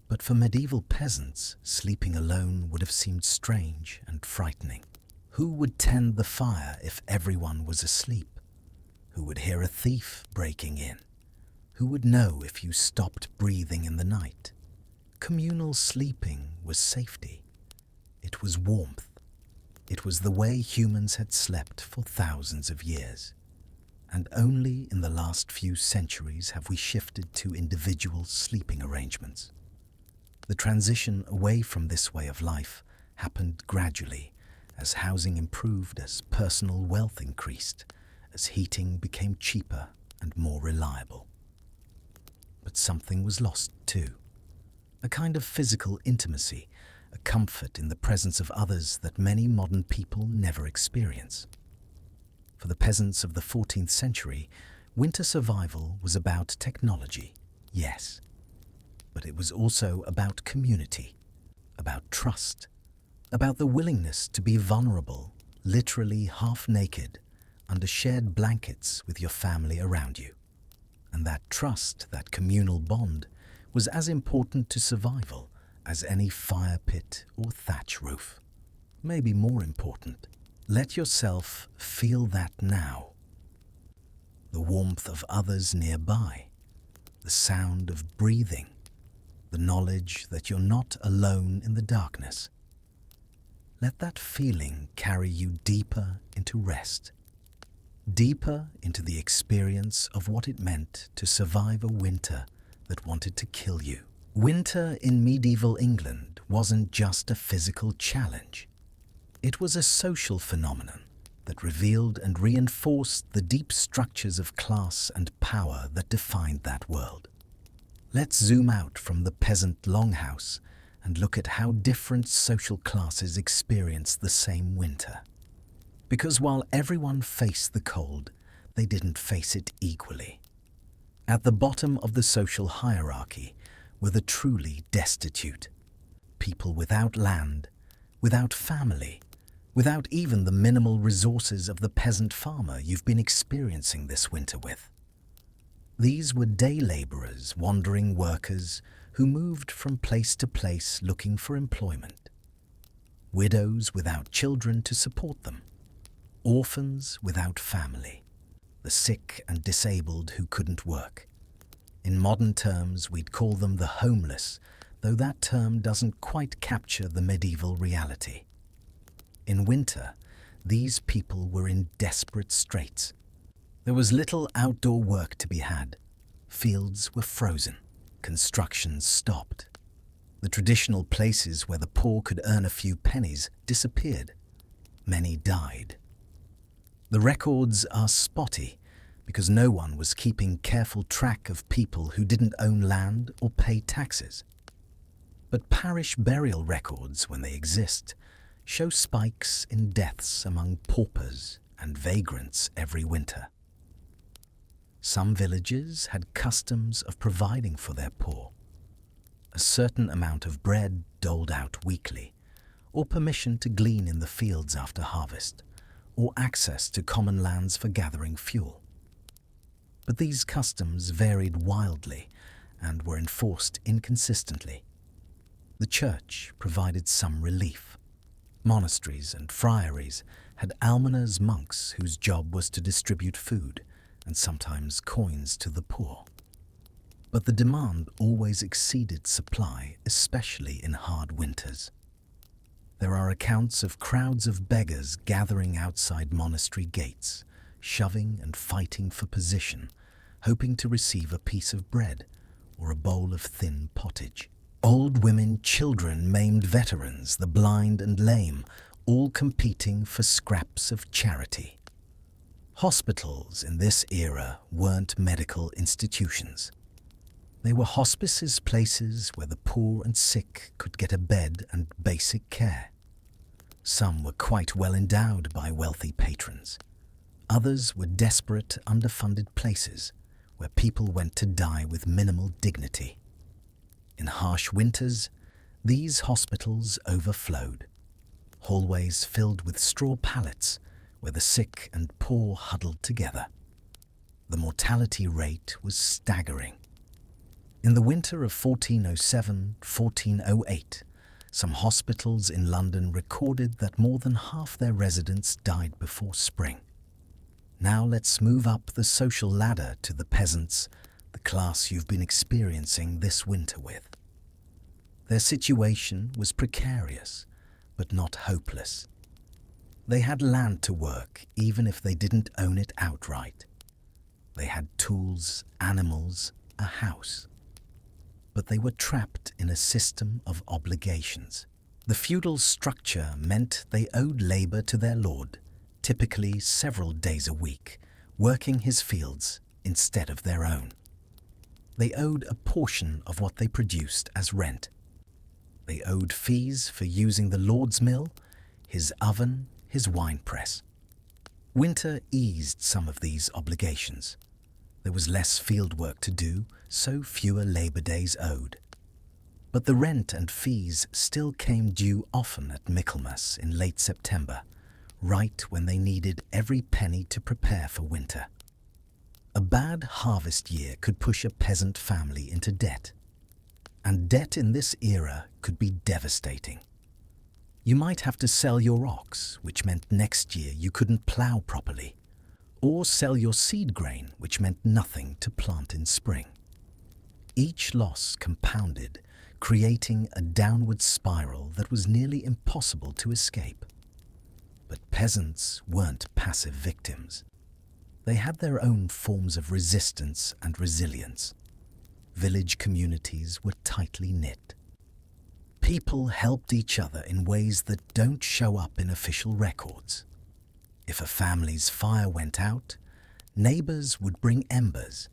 Speaker 1: But for medieval peasants, sleeping alone would have seemed strange and frightening. Who would tend the fire if everyone was asleep? Who would hear a thief breaking in? Who would know if you stopped breathing in the night? Communal sleeping was safety. It was warmth. It was the way humans had slept for thousands of years. And only in the last few centuries have we shifted to individual sleeping arrangements. The transition away from this way of life happened gradually as housing improved, as personal wealth increased, as heating became cheaper and more reliable. But something was lost too. A kind of physical intimacy, a comfort in the presence of others that many modern people never experience. For the peasants of the 14th century, winter survival was about technology, yes, but it was also about community, about trust, about the willingness to be vulnerable, literally half naked, under shared blankets with your family around you. And that trust, that communal bond, was as important to survival as any fire pit or thatch roof. Maybe more important. Let yourself feel that now. The warmth of others nearby, the sound of breathing, the knowledge that you're not alone in the darkness. Let that feeling carry you deeper into rest, deeper into the experience of what it meant to survive a winter that wanted to kill you. Winter in medieval England wasn't just a physical challenge. It was a social phenomenon that revealed and reinforced the deep structures of class and power that defined that world. Let's zoom out from the peasant longhouse and look at how different social classes experienced the same winter. Because while everyone faced the cold, they didn't face it equally. At the bottom of the social hierarchy were the truly destitute, people without land, without family, without even the minimal resources of the peasant farmer you've been experiencing this winter with. These were day laborers, wandering workers who moved from place to place looking for employment. Widows without children to support them. Orphans without family. The sick and disabled who couldn't work. In modern terms, we'd call them the homeless, though that term doesn't quite capture the medieval reality. In winter, these people were in desperate straits. There was little outdoor work to be had. Fields were frozen. Construction stopped. The traditional places where the poor could earn a few pennies disappeared. Many died. The records are spotty because no one was keeping careful track of people who didn't own land or pay taxes. But parish burial records, when they exist, show spikes in deaths among paupers and vagrants every winter. Some villages had customs of providing for their poor. A certain amount of bread doled out weekly, or permission to glean in the fields after harvest, or access to common lands for gathering fuel. But these customs varied wildly and were enforced inconsistently. The church provided some relief. Monasteries and friaries had almoners monks whose job was to distribute food and sometimes coins to the poor. But the demand always exceeded supply, especially in hard winters. There are accounts of crowds of beggars gathering outside monastery gates, shoving and fighting for position, hoping to receive a piece of bread or a bowl of thin pottage. Old women, children, maimed veterans, the blind and lame, all competing for scraps of charity. Hospitals in this era weren't medical institutions. They were hospices, places where the poor and sick could get a bed and basic care. Some were quite well endowed by wealthy patrons. Others were desperate, underfunded places where people went to die with minimal dignity. In harsh winters, these hospitals overflowed, hallways filled with straw pallets where the sick and poor huddled together. The mortality rate was staggering. In the winter of 1407-1408, some hospitals in London recorded that more than half their residents died before spring. Now let's move up the social ladder to the peasants, the class you've been experiencing this winter with. Their situation was precarious, but not hopeless. They had land to work even if they didn't own it outright. They had tools, animals, a house. But they were trapped in a system of obligations. The feudal structure meant they owed labor to their lord, typically several days a week, working his fields instead of their own. They owed a portion of what they produced as rent. They owed fees for using the lord's mill, his oven, his wine press. Winter eased some of these obligations. There was less field work to do, so fewer labor days owed. But the rent and fees still came due often at Michaelmas in late September, right when they needed every penny to prepare for winter. A bad harvest year could push a peasant family into debt. And debt in this era could be devastating. You might have to sell your ox, which meant next year you couldn't plow properly, or sell your seed grain, which meant nothing to plant in spring. Each loss compounded, creating a downward spiral that was nearly impossible to escape. But peasants weren't passive victims. They had their own forms of resistance and resilience. Village communities were tightly knit. People helped each other in ways that don't show up in official records. If a family's fire went out, neighbors would bring embers.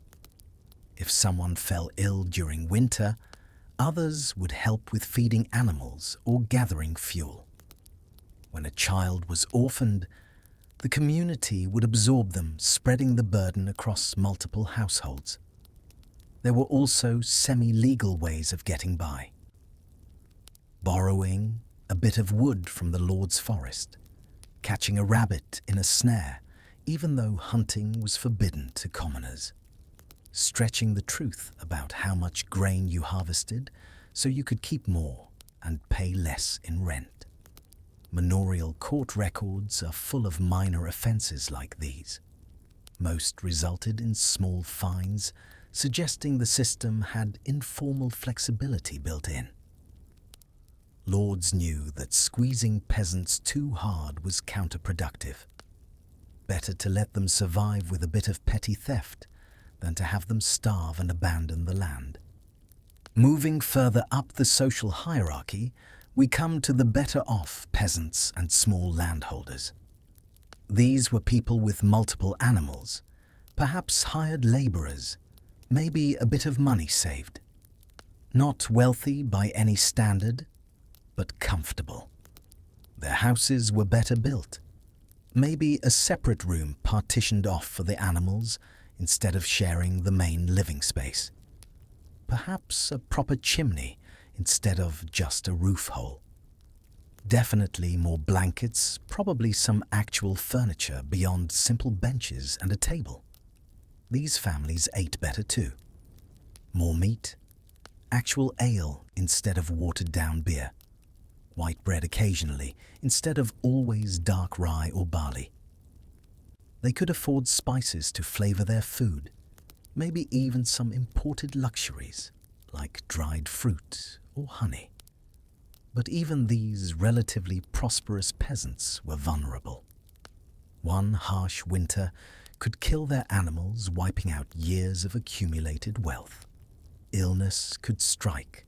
Speaker 1: If someone fell ill during winter, others would help with feeding animals or gathering fuel. When a child was orphaned, the community would absorb them, spreading the burden across multiple households. There were also semi-legal ways of getting by. Borrowing a bit of wood from the lord's forest, catching a rabbit in a snare, even though hunting was forbidden to commoners. Stretching the truth about how much grain you harvested so you could keep more and pay less in rent. Manorial court records are full of minor offences like these. Most resulted in small fines, suggesting the system had informal flexibility built in. Lords knew that squeezing peasants too hard was counterproductive. Better to let them survive with a bit of petty theft than to have them starve and abandon the land. Moving further up the social hierarchy, we come to the better-off peasants and small landholders. These were people with multiple animals, perhaps hired labourers, maybe a bit of money saved. Not wealthy by any standard, but comfortable. Their houses were better built. Maybe a separate room partitioned off for the animals instead of sharing the main living space. Perhaps a proper chimney instead of just a roof hole. Definitely more blankets, probably some actual furniture beyond simple benches and a table. These families ate better too. More meat, actual ale instead of watered-down beer, white bread occasionally instead of always dark rye or barley. They could afford spices to flavor their food, maybe even some imported luxuries like dried fruit or honey. But even these relatively prosperous peasants were vulnerable. One harsh winter could kill their animals, wiping out years of accumulated wealth. Illness could strike.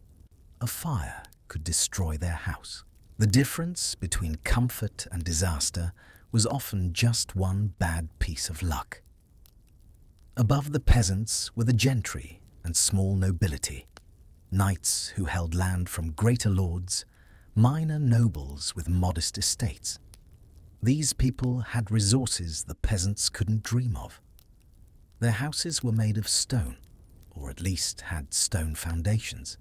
Speaker 1: A fire could destroy their house. The difference between comfort and disaster was often just one bad piece of luck. Above the peasants were the gentry and small nobility, knights who held land from greater lords, minor nobles with modest estates. These people had resources the peasants couldn't dream of. Their houses were made of stone, or at least had stone foundations.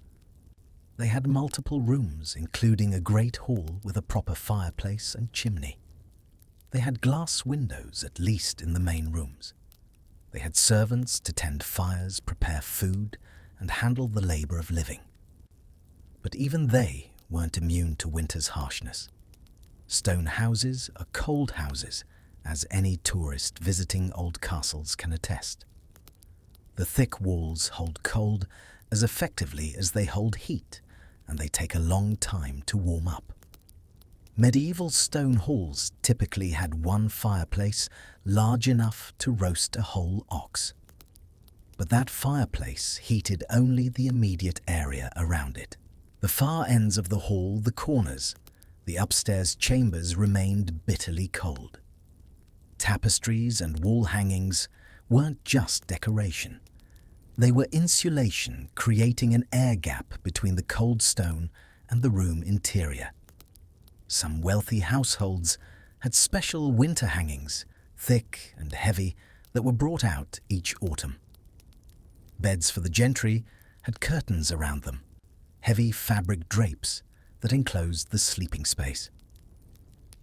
Speaker 1: They had multiple rooms, including a great hall with a proper fireplace and chimney. They had glass windows, at least in the main rooms. They had servants to tend fires, prepare food, and handle the labor of living. But even they weren't immune to winter's harshness. Stone houses are cold houses, as any tourist visiting old castles can attest. The thick walls hold cold as effectively as they hold heat, and they take a long time to warm up. Medieval stone halls typically had one fireplace large enough to roast a whole ox. But that fireplace heated only the immediate area around it. The far ends of the hall, the corners, the upstairs chambers remained bitterly cold. Tapestries and wall hangings weren't just decoration. They were insulation, creating an air gap between the cold stone and the room interior. Some wealthy households had special winter hangings, thick and heavy, that were brought out each autumn. Beds for the gentry had curtains around them, heavy fabric drapes that enclosed the sleeping space.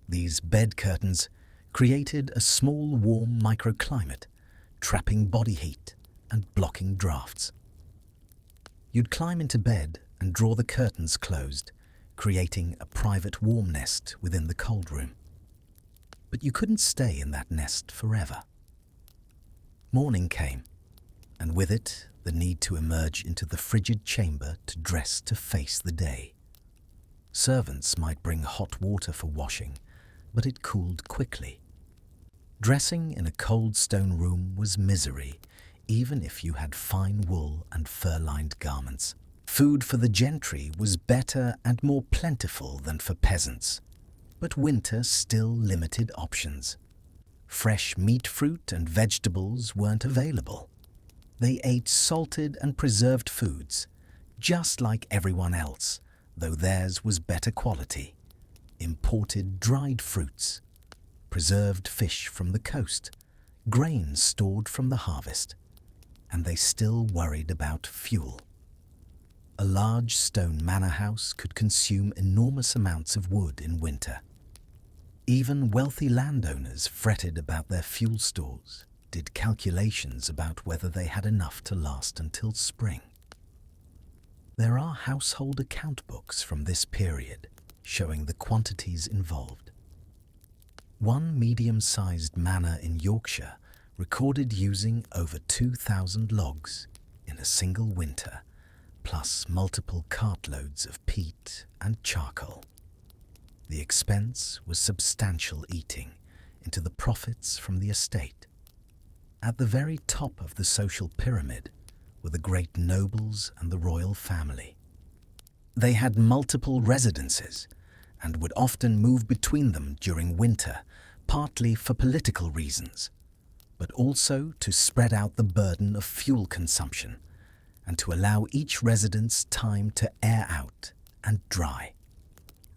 Speaker 1: These bed curtains created a small warm microclimate, trapping body heat and blocking drafts. You'd climb into bed and draw the curtains closed, creating a private warm nest within the cold room. But you couldn't stay in that nest forever. Morning came, and with it the need to emerge into the frigid chamber to dress to face the day. Servants might bring hot water for washing, but it cooled quickly. Dressing in a cold stone room was misery, even if you had fine wool and fur-lined garments. Food for the gentry was better and more plentiful than for peasants, but winter still limited options. Fresh meat, fruit, and vegetables weren't available. They ate salted and preserved foods, just like everyone else, though theirs was better quality. Imported dried fruits, preserved fish from the coast, grain stored from the harvest, and they still worried about fuel. A large stone manor house could consume enormous amounts of wood in winter. Even wealthy landowners fretted about their fuel stores, did calculations about whether they had enough to last until spring. There are household account books from this period showing the quantities involved. One medium-sized manor in Yorkshire recorded using over 2,000 logs in a single winter, plus multiple cartloads of peat and charcoal. The expense was substantial, eating into the profits from the estate. At the very top of the social pyramid were the great nobles and the royal family. They had multiple residences and would often move between them during winter, partly for political reasons, but also to spread out the burden of fuel consumption and to allow each residence time to air out and dry.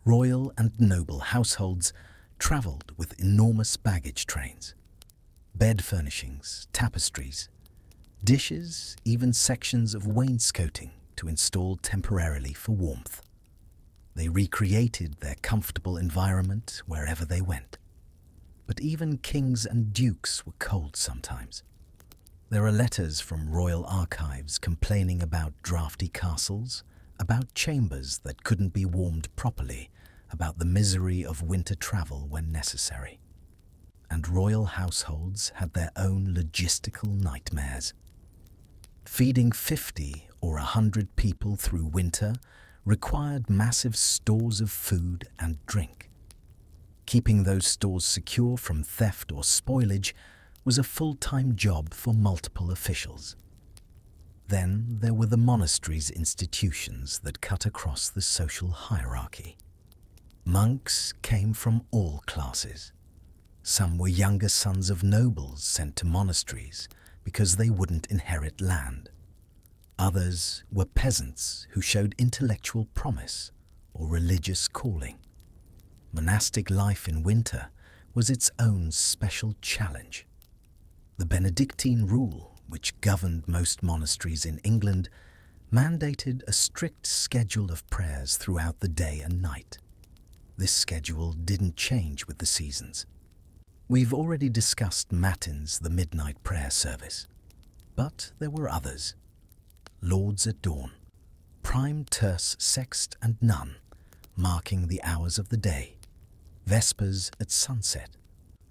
Speaker 1: Royal and noble households travelled with enormous baggage trains. Bed furnishings, tapestries, dishes, even sections of wainscoting to install temporarily for warmth. They recreated their comfortable environment wherever they went. But even kings and dukes were cold sometimes. There are letters from royal archives complaining about draughty castles, about chambers that couldn't be warmed properly, about the misery of winter travel when necessary. And royal households had their own logistical nightmares. Feeding 50 or 100 people through winter required massive stores of food and drink. Keeping those stores secure from theft or spoilage was a full-time job for multiple officials. Then there were the monastery's institutions that cut across the social hierarchy. Monks came from all classes. Some were younger sons of nobles sent to monasteries because they wouldn't inherit land. Others were peasants who showed intellectual promise or religious calling. Monastic life in winter was its own special challenge. The Benedictine rule, which governed most monasteries in England, mandated a strict schedule of prayers throughout the day and night. This schedule didn't change with the seasons. We've already discussed matins, the midnight prayer service. But there were others. Lauds at dawn, prime terce sext and nun, marking the hours of the day, vespers at sunset,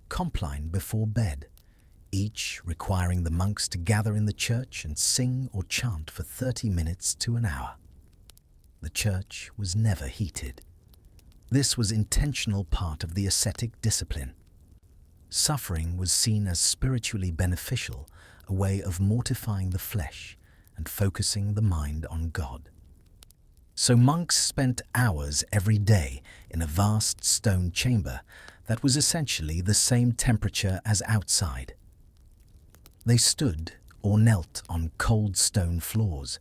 Speaker 1: compline before bed, each requiring the monks to gather in the church and sing or chant for 30 minutes to an hour. The church was never heated. This was intentional part of the ascetic discipline. Suffering was seen as spiritually beneficial, a way of mortifying the flesh and focusing the mind on God. So monks spent hours every day in a vast stone chamber that was essentially the same temperature as outside. They stood or knelt on cold stone floors.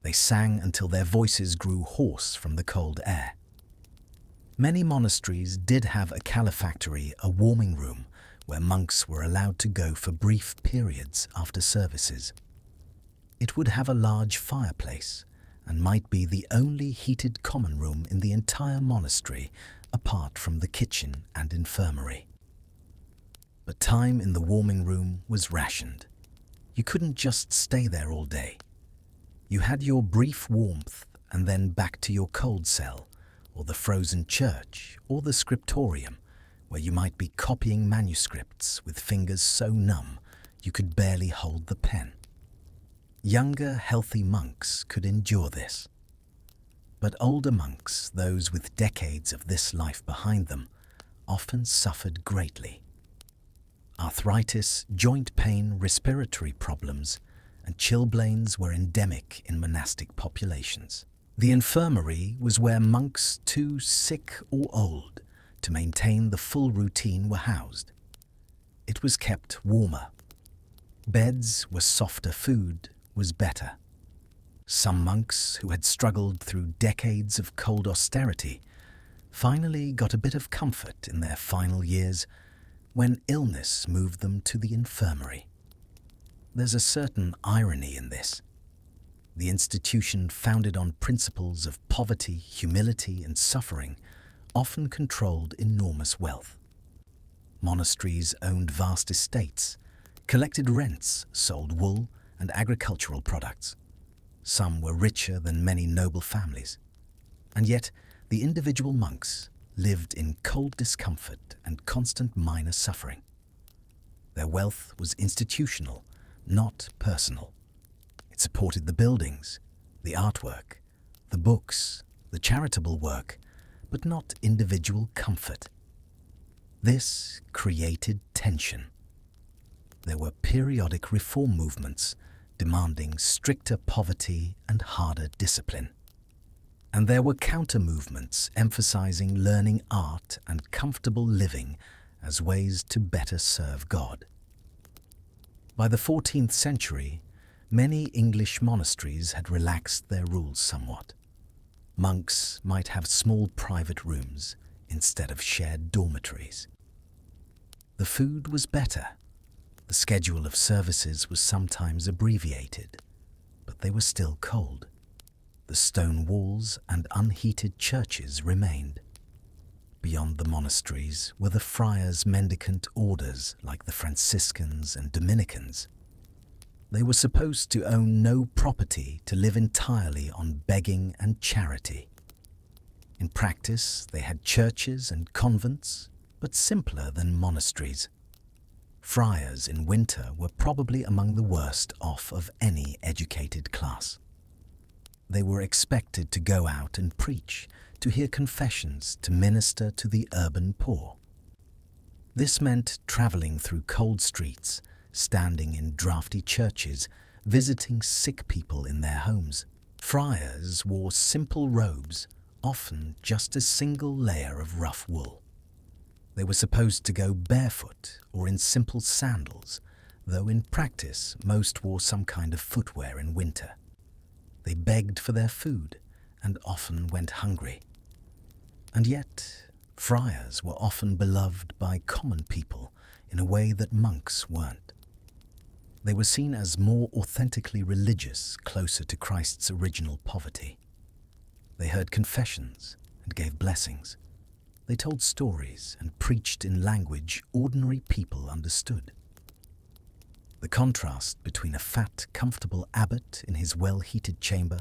Speaker 1: They sang until their voices grew hoarse from the cold air. Many monasteries did have a calefactory, a warming room, where monks were allowed to go for brief periods after services. It would have a large fireplace and might be the only heated common room in the entire monastery apart from the kitchen and infirmary. But time in the warming room was rationed. You couldn't just stay there all day. You had your brief warmth and then back to your cold cell, or the frozen church, or the scriptorium, where you might be copying manuscripts with fingers so numb you could barely hold the pen. Younger, healthy monks could endure this. But older monks, those with decades of this life behind them, often suffered greatly. Arthritis, joint pain, respiratory problems, and chilblains were endemic in monastic populations. The infirmary was where monks too sick or old to maintain the full routine were housed. It was kept warmer. Beds were softer, food was better. Some monks who had struggled through decades of cold austerity finally got a bit of comfort in their final years when illness moved them to the infirmary. There's a certain irony in this. The institution, founded on principles of poverty, humility, and suffering, often controlled enormous wealth. Monasteries owned vast estates, collected rents, sold wool and agricultural products. Some were richer than many noble families. And yet, the individual monks lived in cold discomfort and constant minor suffering. Their wealth was institutional, not personal. It supported the buildings, the artwork, the books, the charitable work, but not individual comfort. This created tension. There were periodic reform movements demanding stricter poverty and harder discipline. And there were counter-movements emphasizing learning art and comfortable living as ways to better serve God. By the 14th century, many English monasteries had relaxed their rules somewhat. Monks might have small private rooms instead of shared dormitories. The food was better. The schedule of services was sometimes abbreviated, but they were still cold. The stone walls and unheated churches remained. Beyond the monasteries were the friars' mendicant orders like the Franciscans and Dominicans. They were supposed to own no property, to live entirely on begging and charity. In practice, they had churches and convents, but simpler than monasteries. Friars in winter were probably among the worst off of any educated class. They were expected to go out and preach, to hear confessions, to minister to the urban poor. This meant traveling through cold streets, standing in draughty churches, visiting sick people in their homes. Friars wore simple robes, often just a single layer of rough wool. They were supposed to go barefoot or in simple sandals, though in practice most wore some kind of footwear in winter. They begged for their food and often went hungry. And yet, friars were often beloved by common people in a way that monks weren't. They were seen as more authentically religious, closer to Christ's original poverty. They heard confessions and gave blessings. They told stories and preached in language ordinary people understood. The contrast between a fat, comfortable abbot in his well-heated chamber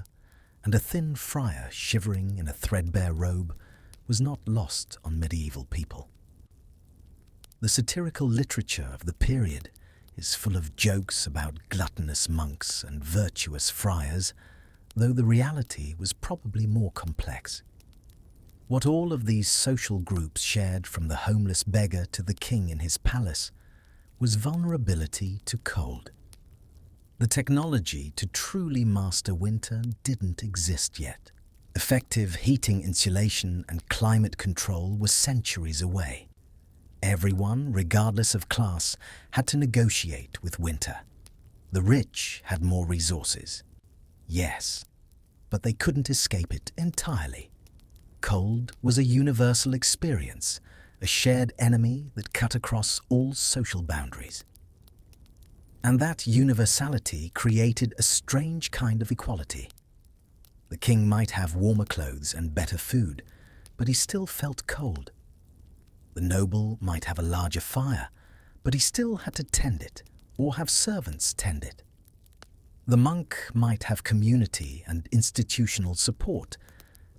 Speaker 1: and a thin friar shivering in a threadbare robe was not lost on medieval people. The satirical literature of the period is full of jokes about gluttonous monks and virtuous friars, though the reality was probably more complex. What all of these social groups shared, from the homeless beggar to the king in his palace, was vulnerability to cold. The technology to truly master winter didn't exist yet. Effective heating, insulation, and climate control were centuries away. Everyone, regardless of class, had to negotiate with winter. The rich had more resources. Yes, but they couldn't escape it entirely. Cold was a universal experience, a shared enemy that cut across all social boundaries. And that universality created a strange kind of equality. The king might have warmer clothes and better food, but he still felt cold. The noble might have a larger fire, but he still had to tend it, or have servants tend it. The monk might have community and institutional support,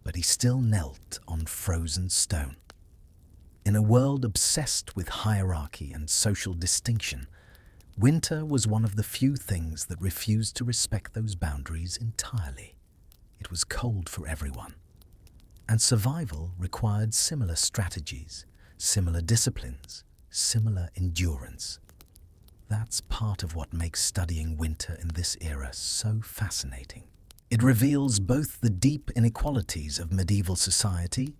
Speaker 1: but he still knelt on frozen stone. In a world obsessed with hierarchy and social distinction, winter was one of the few things that refused to respect those boundaries entirely. It was cold for everyone, and survival required similar strategies, similar disciplines, similar endurance. That's part of what makes studying winter in this era so fascinating. It reveals both the deep inequalities of medieval society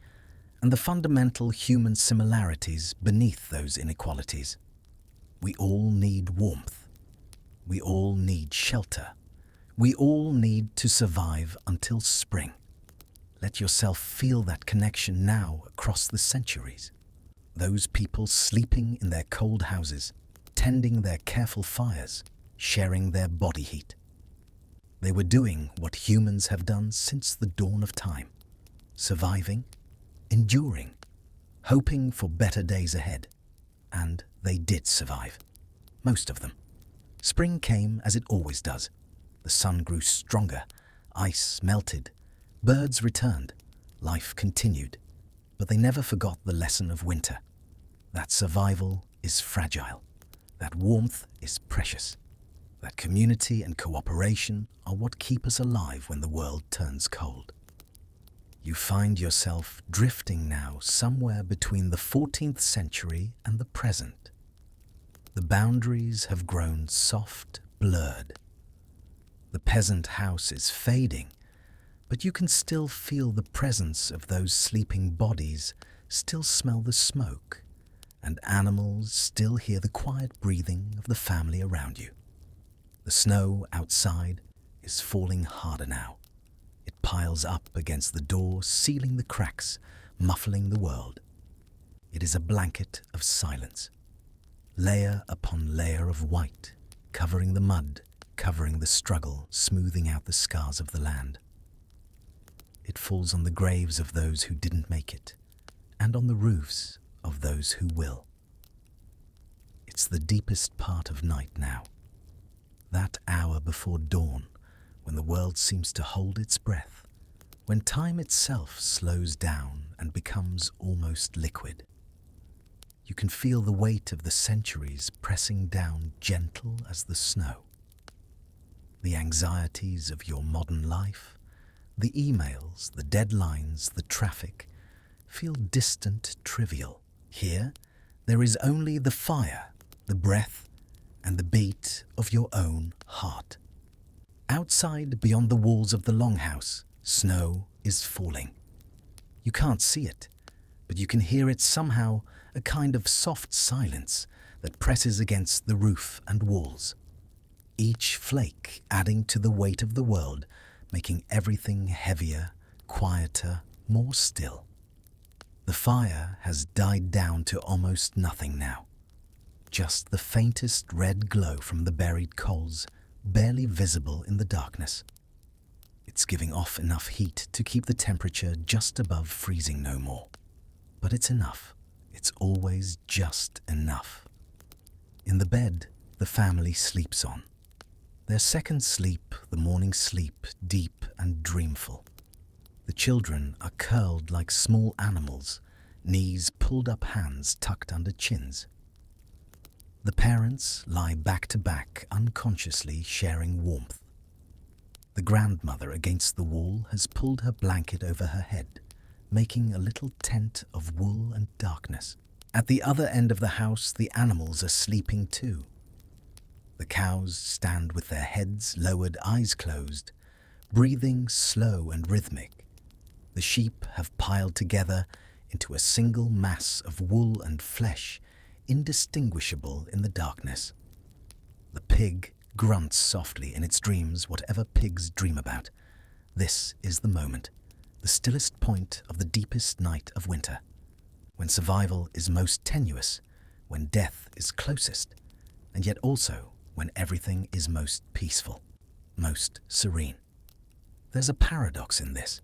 Speaker 1: and the fundamental human similarities beneath those inequalities. We all need warmth. We all need shelter. We all need to survive until spring. Let yourself feel that connection now across the centuries. Those people sleeping in their cold houses, tending their careful fires, sharing their body heat. They were doing what humans have done since the dawn of time, surviving, enduring, hoping for better days ahead. And they did survive, most of them. Spring came as it always does. The sun grew stronger, ice melted, birds returned, life continued. But they never forgot the lesson of winter. That survival is fragile. That warmth is precious. That community and cooperation are what keep us alive when the world turns cold. You find yourself drifting now somewhere between the 14th century and the present. The boundaries have grown soft, blurred. The peasant house is fading, but you can still feel the presence of those sleeping bodies, still smell the smoke, and animals still hear the quiet breathing of the family around you. The snow outside is falling harder now. It piles up against the door, sealing the cracks, muffling the world. It is a blanket of silence. layer upon layer of white, covering the mud, covering the struggle, smoothing out the scars of the land. It falls on the graves of those who didn't make it, and on the roofs of those who will. It's the deepest part of night now, that hour before dawn, when the world seems to hold its breath, when time itself slows down and becomes almost liquid. You can feel the weight of the centuries pressing down gentle as the snow. The anxieties of your modern life, the emails, the deadlines, the traffic, feel distant, trivial. Here, there is only the fire, the breath, and the beat of your own heart. Outside, beyond the walls of the longhouse, snow is falling. You can't see it, but you can hear it somehow, a kind of soft silence that presses against the roof and walls. Each flake adding to the weight of the world, making everything heavier, quieter, more still. The fire has died down to almost nothing now. Just the faintest red glow from the buried coals, barely visible in the darkness. It's giving off enough heat to keep the temperature just above freezing no more. But it's enough. It's always just enough. In the bed the family sleeps on. Their second sleep, the morning sleep, deep and dreamful. The children are curled like small animals, knees pulled up, hands tucked under chins. The parents lie back to back, unconsciously sharing warmth. The grandmother against the wall has pulled her blanket over her head, making a little tent of wool and darkness. At the other end of the house, the animals are sleeping too. The cows stand with their heads lowered, eyes closed, breathing slow and rhythmic. The sheep have piled together into a single mass of wool and flesh, indistinguishable in the darkness. The pig grunts softly in its dreams, whatever pigs dream about. This is the moment, the stillest point of the deepest night of winter, when survival is most tenuous, when death is closest, and yet also when everything is most peaceful, most serene. There's a paradox in this.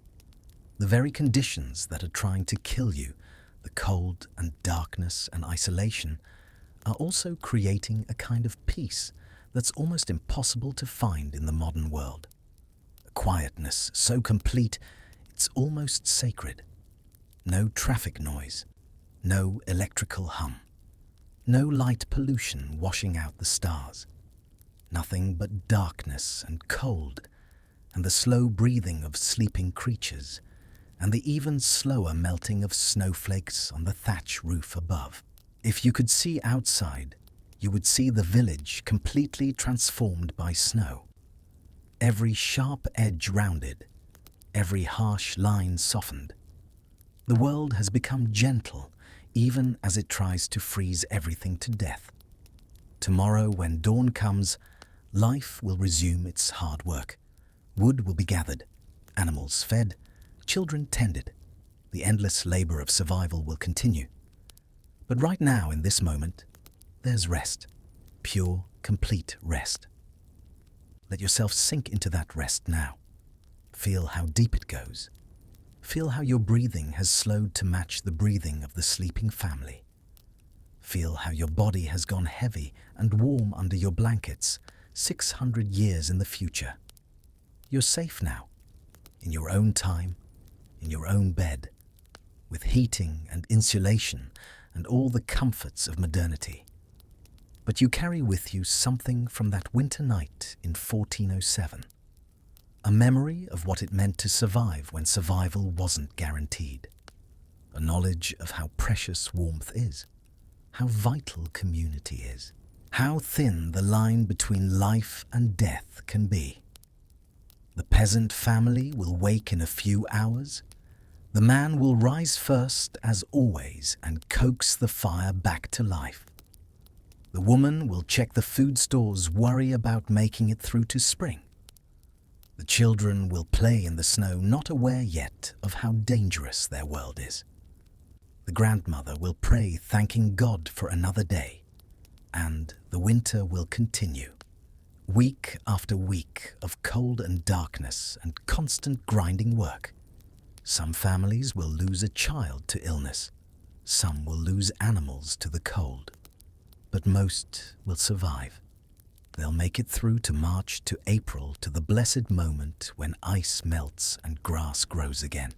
Speaker 1: The very conditions that are trying to kill you, the cold and darkness and isolation, are also creating a kind of peace that's almost impossible to find in the modern world. A quietness so complete it's almost sacred. No traffic noise, no electrical hum, no light pollution washing out the stars. Nothing but darkness and cold, and the slow breathing of sleeping creatures, and the even slower melting of snowflakes on the thatch roof above. If you could see outside, you would see the village completely transformed by snow. Every sharp edge rounded, every harsh line softened. The world has become gentle, even as it tries to freeze everything to death. Tomorrow, when dawn comes, life will resume its hard work. Wood will be gathered, animals fed, children tended. The endless labor of survival will continue. But right now, in this moment, there's rest. Pure, complete rest. Let yourself sink into that rest now. Feel how deep it goes. Feel how your breathing has slowed to match the breathing of the sleeping family. Feel how your body has gone heavy and warm under your blankets 600 years in the future. You're safe now, in your own time, in your own bed, with heating and insulation and all the comforts of modernity. But you carry with you something from that winter night in 1407, a memory of what it meant to survive when survival wasn't guaranteed, a knowledge of how precious warmth is, how vital community is, how thin the line between life and death can be. The peasant family will wake in a few hours. The man will rise first, as always, and coax the fire back to life. The woman will check the food stores, worry about making it through to spring. The children will play in the snow, not aware yet of how dangerous their world is. The grandmother will pray, thanking God for another day. and the winter will continue. Week after week of cold and darkness and constant grinding work. Some families will lose a child to illness. Some will lose animals to the cold. But most will survive. They'll make it through to March to April, to the blessed moment when ice melts and grass grows again.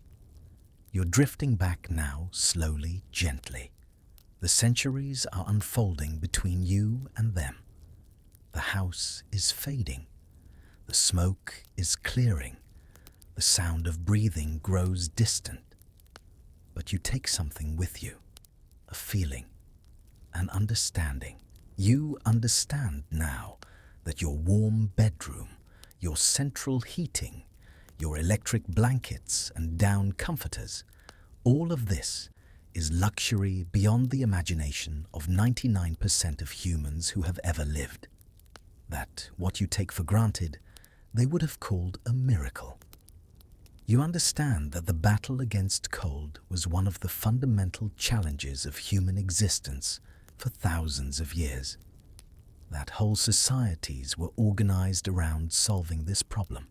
Speaker 1: You're drifting back now, slowly, gently. The centuries are unfolding between you and them. The house is fading. The smoke is clearing. The sound of breathing grows distant. But you take something with you, a feeling, an understanding. You understand now that your warm bedroom, your central heating, your electric blankets and down comforters, all of this is luxury beyond the imagination of 99% of humans who have ever lived. That what you take for granted, they would have called a miracle. You understand that the battle against cold was one of the fundamental challenges of human existence for thousands of years. That whole societies were organized around solving this problem.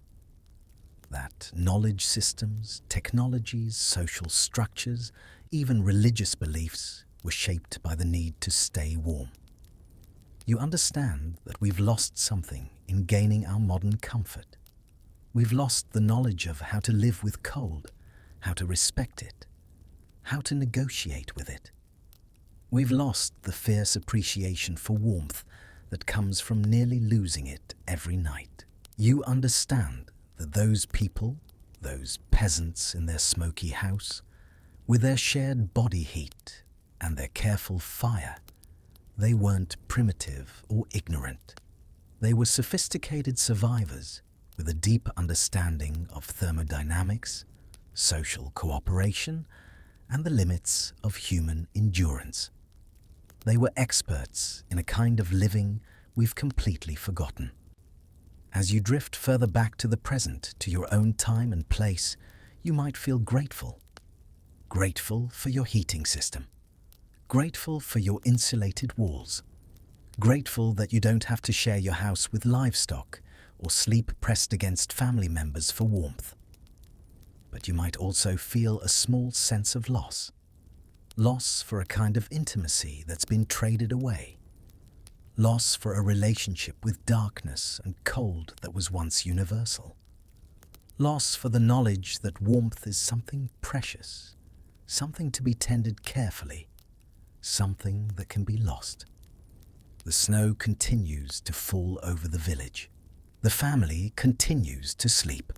Speaker 1: That knowledge systems, technologies, social structures, even religious beliefs were shaped by the need to stay warm. You understand that we've lost something in gaining our modern comfort. We've lost the knowledge of how to live with cold, how to respect it, how to negotiate with it. We've lost the fierce appreciation for warmth that comes from nearly losing it every night. You understand that those people, those peasants in their smoky house, with their shared body heat and their careful fire, they weren't primitive or ignorant. They were sophisticated survivors with a deep understanding of thermodynamics, social cooperation, and the limits of human endurance. They were experts in a kind of living we've completely forgotten. As you drift further back to the present, to your own time and place, you might feel grateful. Grateful for your heating system. Grateful for your insulated walls. Grateful that you don't have to share your house with livestock or sleep pressed against family members for warmth. But you might also feel a small sense of loss. Loss for a kind of intimacy that's been traded away. Loss for a relationship with darkness and cold that was once universal. Loss for the knowledge that warmth is something precious, something to be tended carefully, something that can be lost. The snow continues to fall over the village. The family continues to sleep.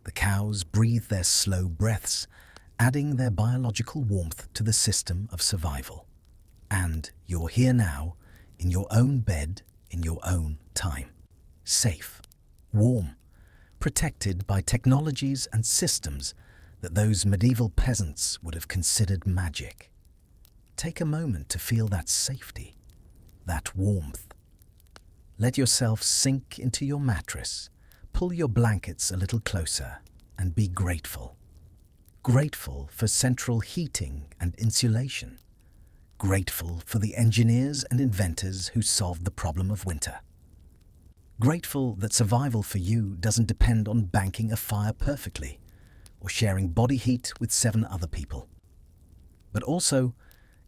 Speaker 1: The cows breathe their slow breaths, adding their biological warmth to the system of survival. And you're here now, in your own bed, in your own time. Safe, warm, protected by technologies and systems that those medieval peasants would have considered magic. Take a moment to feel that safety, that warmth. Let yourself sink into your mattress, pull your blankets a little closer, and be grateful. Grateful for central heating and insulation. Grateful for the engineers and inventors who solved the problem of winter. Grateful that survival for you doesn't depend on banking a fire perfectly or sharing body heat with 7 other people. But also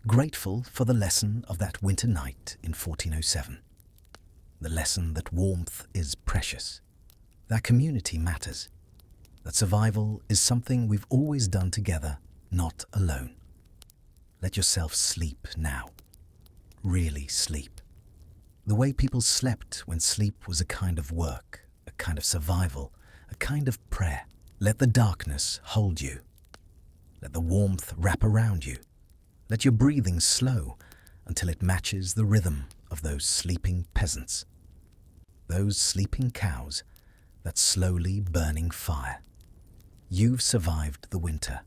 Speaker 1: grateful for the lesson of that winter night in 1407. The lesson that warmth is precious, that community matters, that survival is something we've always done together, not alone. Let yourself sleep now. Really sleep. The way people slept when sleep was a kind of work, a kind of survival, a kind of prayer. Let the darkness hold you. Let the warmth wrap around you. Let your breathing slow until it matches the rhythm of those sleeping peasants. Those sleeping cows, that slowly burning fire. You've survived the winter.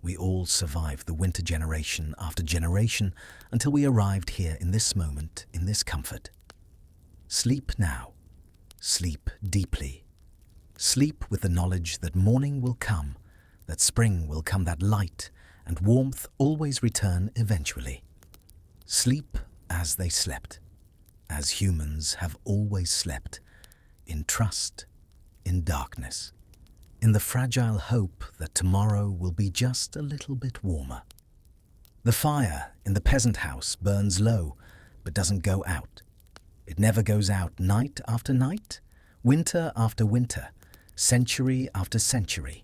Speaker 1: We all survived the winter generation after generation until we arrived here in this moment, in this comfort. Sleep now. Sleep deeply. Sleep with the knowledge that morning will come, that spring will come, that light and warmth always return eventually. Sleep as they slept. as humans have always slept, in trust, in darkness, in the fragile hope that tomorrow will be just a little bit warmer. The fire in the peasant house burns low, but doesn't go out. It never goes out night after night, winter after winter, century after century,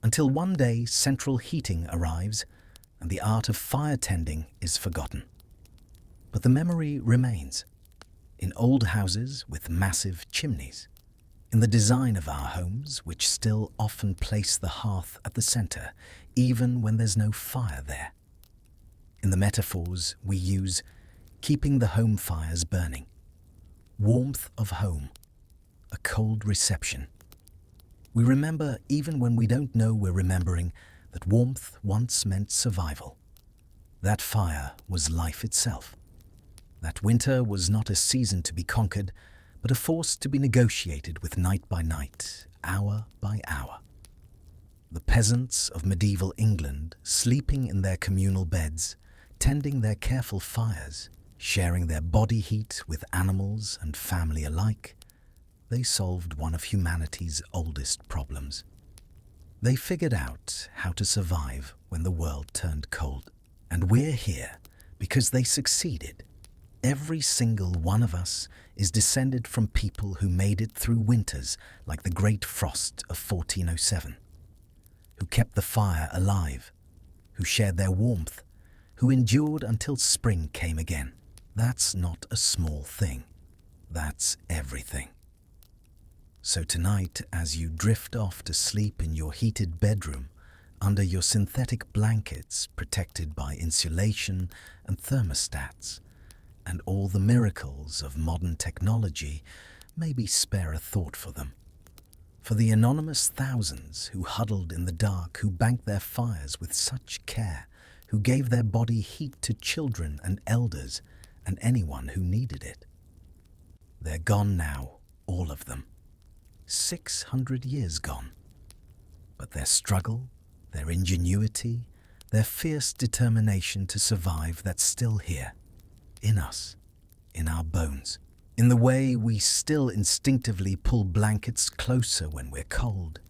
Speaker 1: until one day central heating arrives and the art of fire tending is forgotten. But the memory remains, in old houses with massive chimneys, in the design of our homes, which still often place the hearth at the center, even when there's no fire there. In the metaphors we use, keeping the home fires burning, warmth of home, a cold reception. We remember even when we don't know we're remembering that warmth once meant survival. That fire was life itself. That winter was not a season to be conquered, but a force to be negotiated with night by night, hour by hour. The peasants of medieval England, sleeping in their communal beds, tending their careful fires, sharing their body heat with animals and family alike, they solved one of humanity's oldest problems. They figured out how to survive when the world turned cold. And we're here because they succeeded. Every single one of us is descended from people who made it through winters like the Great Frost of 1407, who kept the fire alive, who shared their warmth, who endured until spring came again. That's not a small thing. That's everything. So tonight, as you drift off to sleep in your heated bedroom, under your synthetic blankets protected by insulation and thermostats, and all the miracles of modern technology, maybe spare a thought for them. For the anonymous thousands who huddled in the dark, who banked their fires with such care, who gave their body heat to children and elders and anyone who needed it. They're gone now, all of them. 600 years gone. But their struggle, their ingenuity, their fierce determination to survive, that's still here, in us, in our bones, in the way we still instinctively pull blankets closer when we're cold,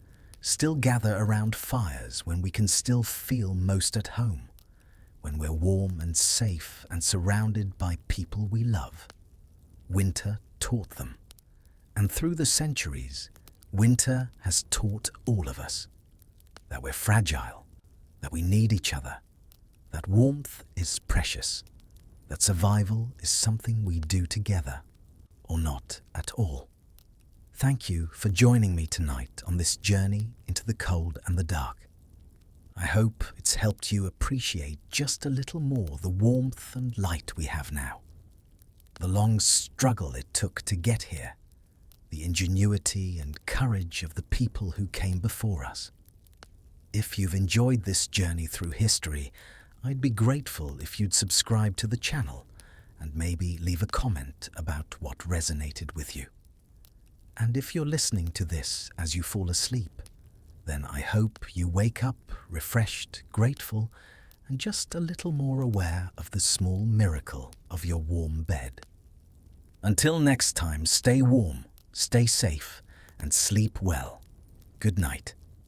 Speaker 1: still gather around fires when we can still feel most at home, when we're warm and safe and surrounded by people we love. Winter taught them. And through the centuries, winter has taught all of us that we're fragile, that we need each other, that warmth is precious, that survival is something we do together, or not at all. Thank you for joining me tonight on this journey into the cold and the dark. I hope it's helped you appreciate just a little more the warmth and light we have now, the long struggle it took to get here, the ingenuity and courage of the people who came before us. If you've enjoyed this journey through history, I'd be grateful if you'd subscribe to the channel and maybe leave a comment about what resonated with you. And if you're listening to this as you fall asleep, then I hope you wake up refreshed, grateful, and just a little more aware of the small miracle of your warm bed. Until next time, stay warm, stay safe, and sleep well. Good night.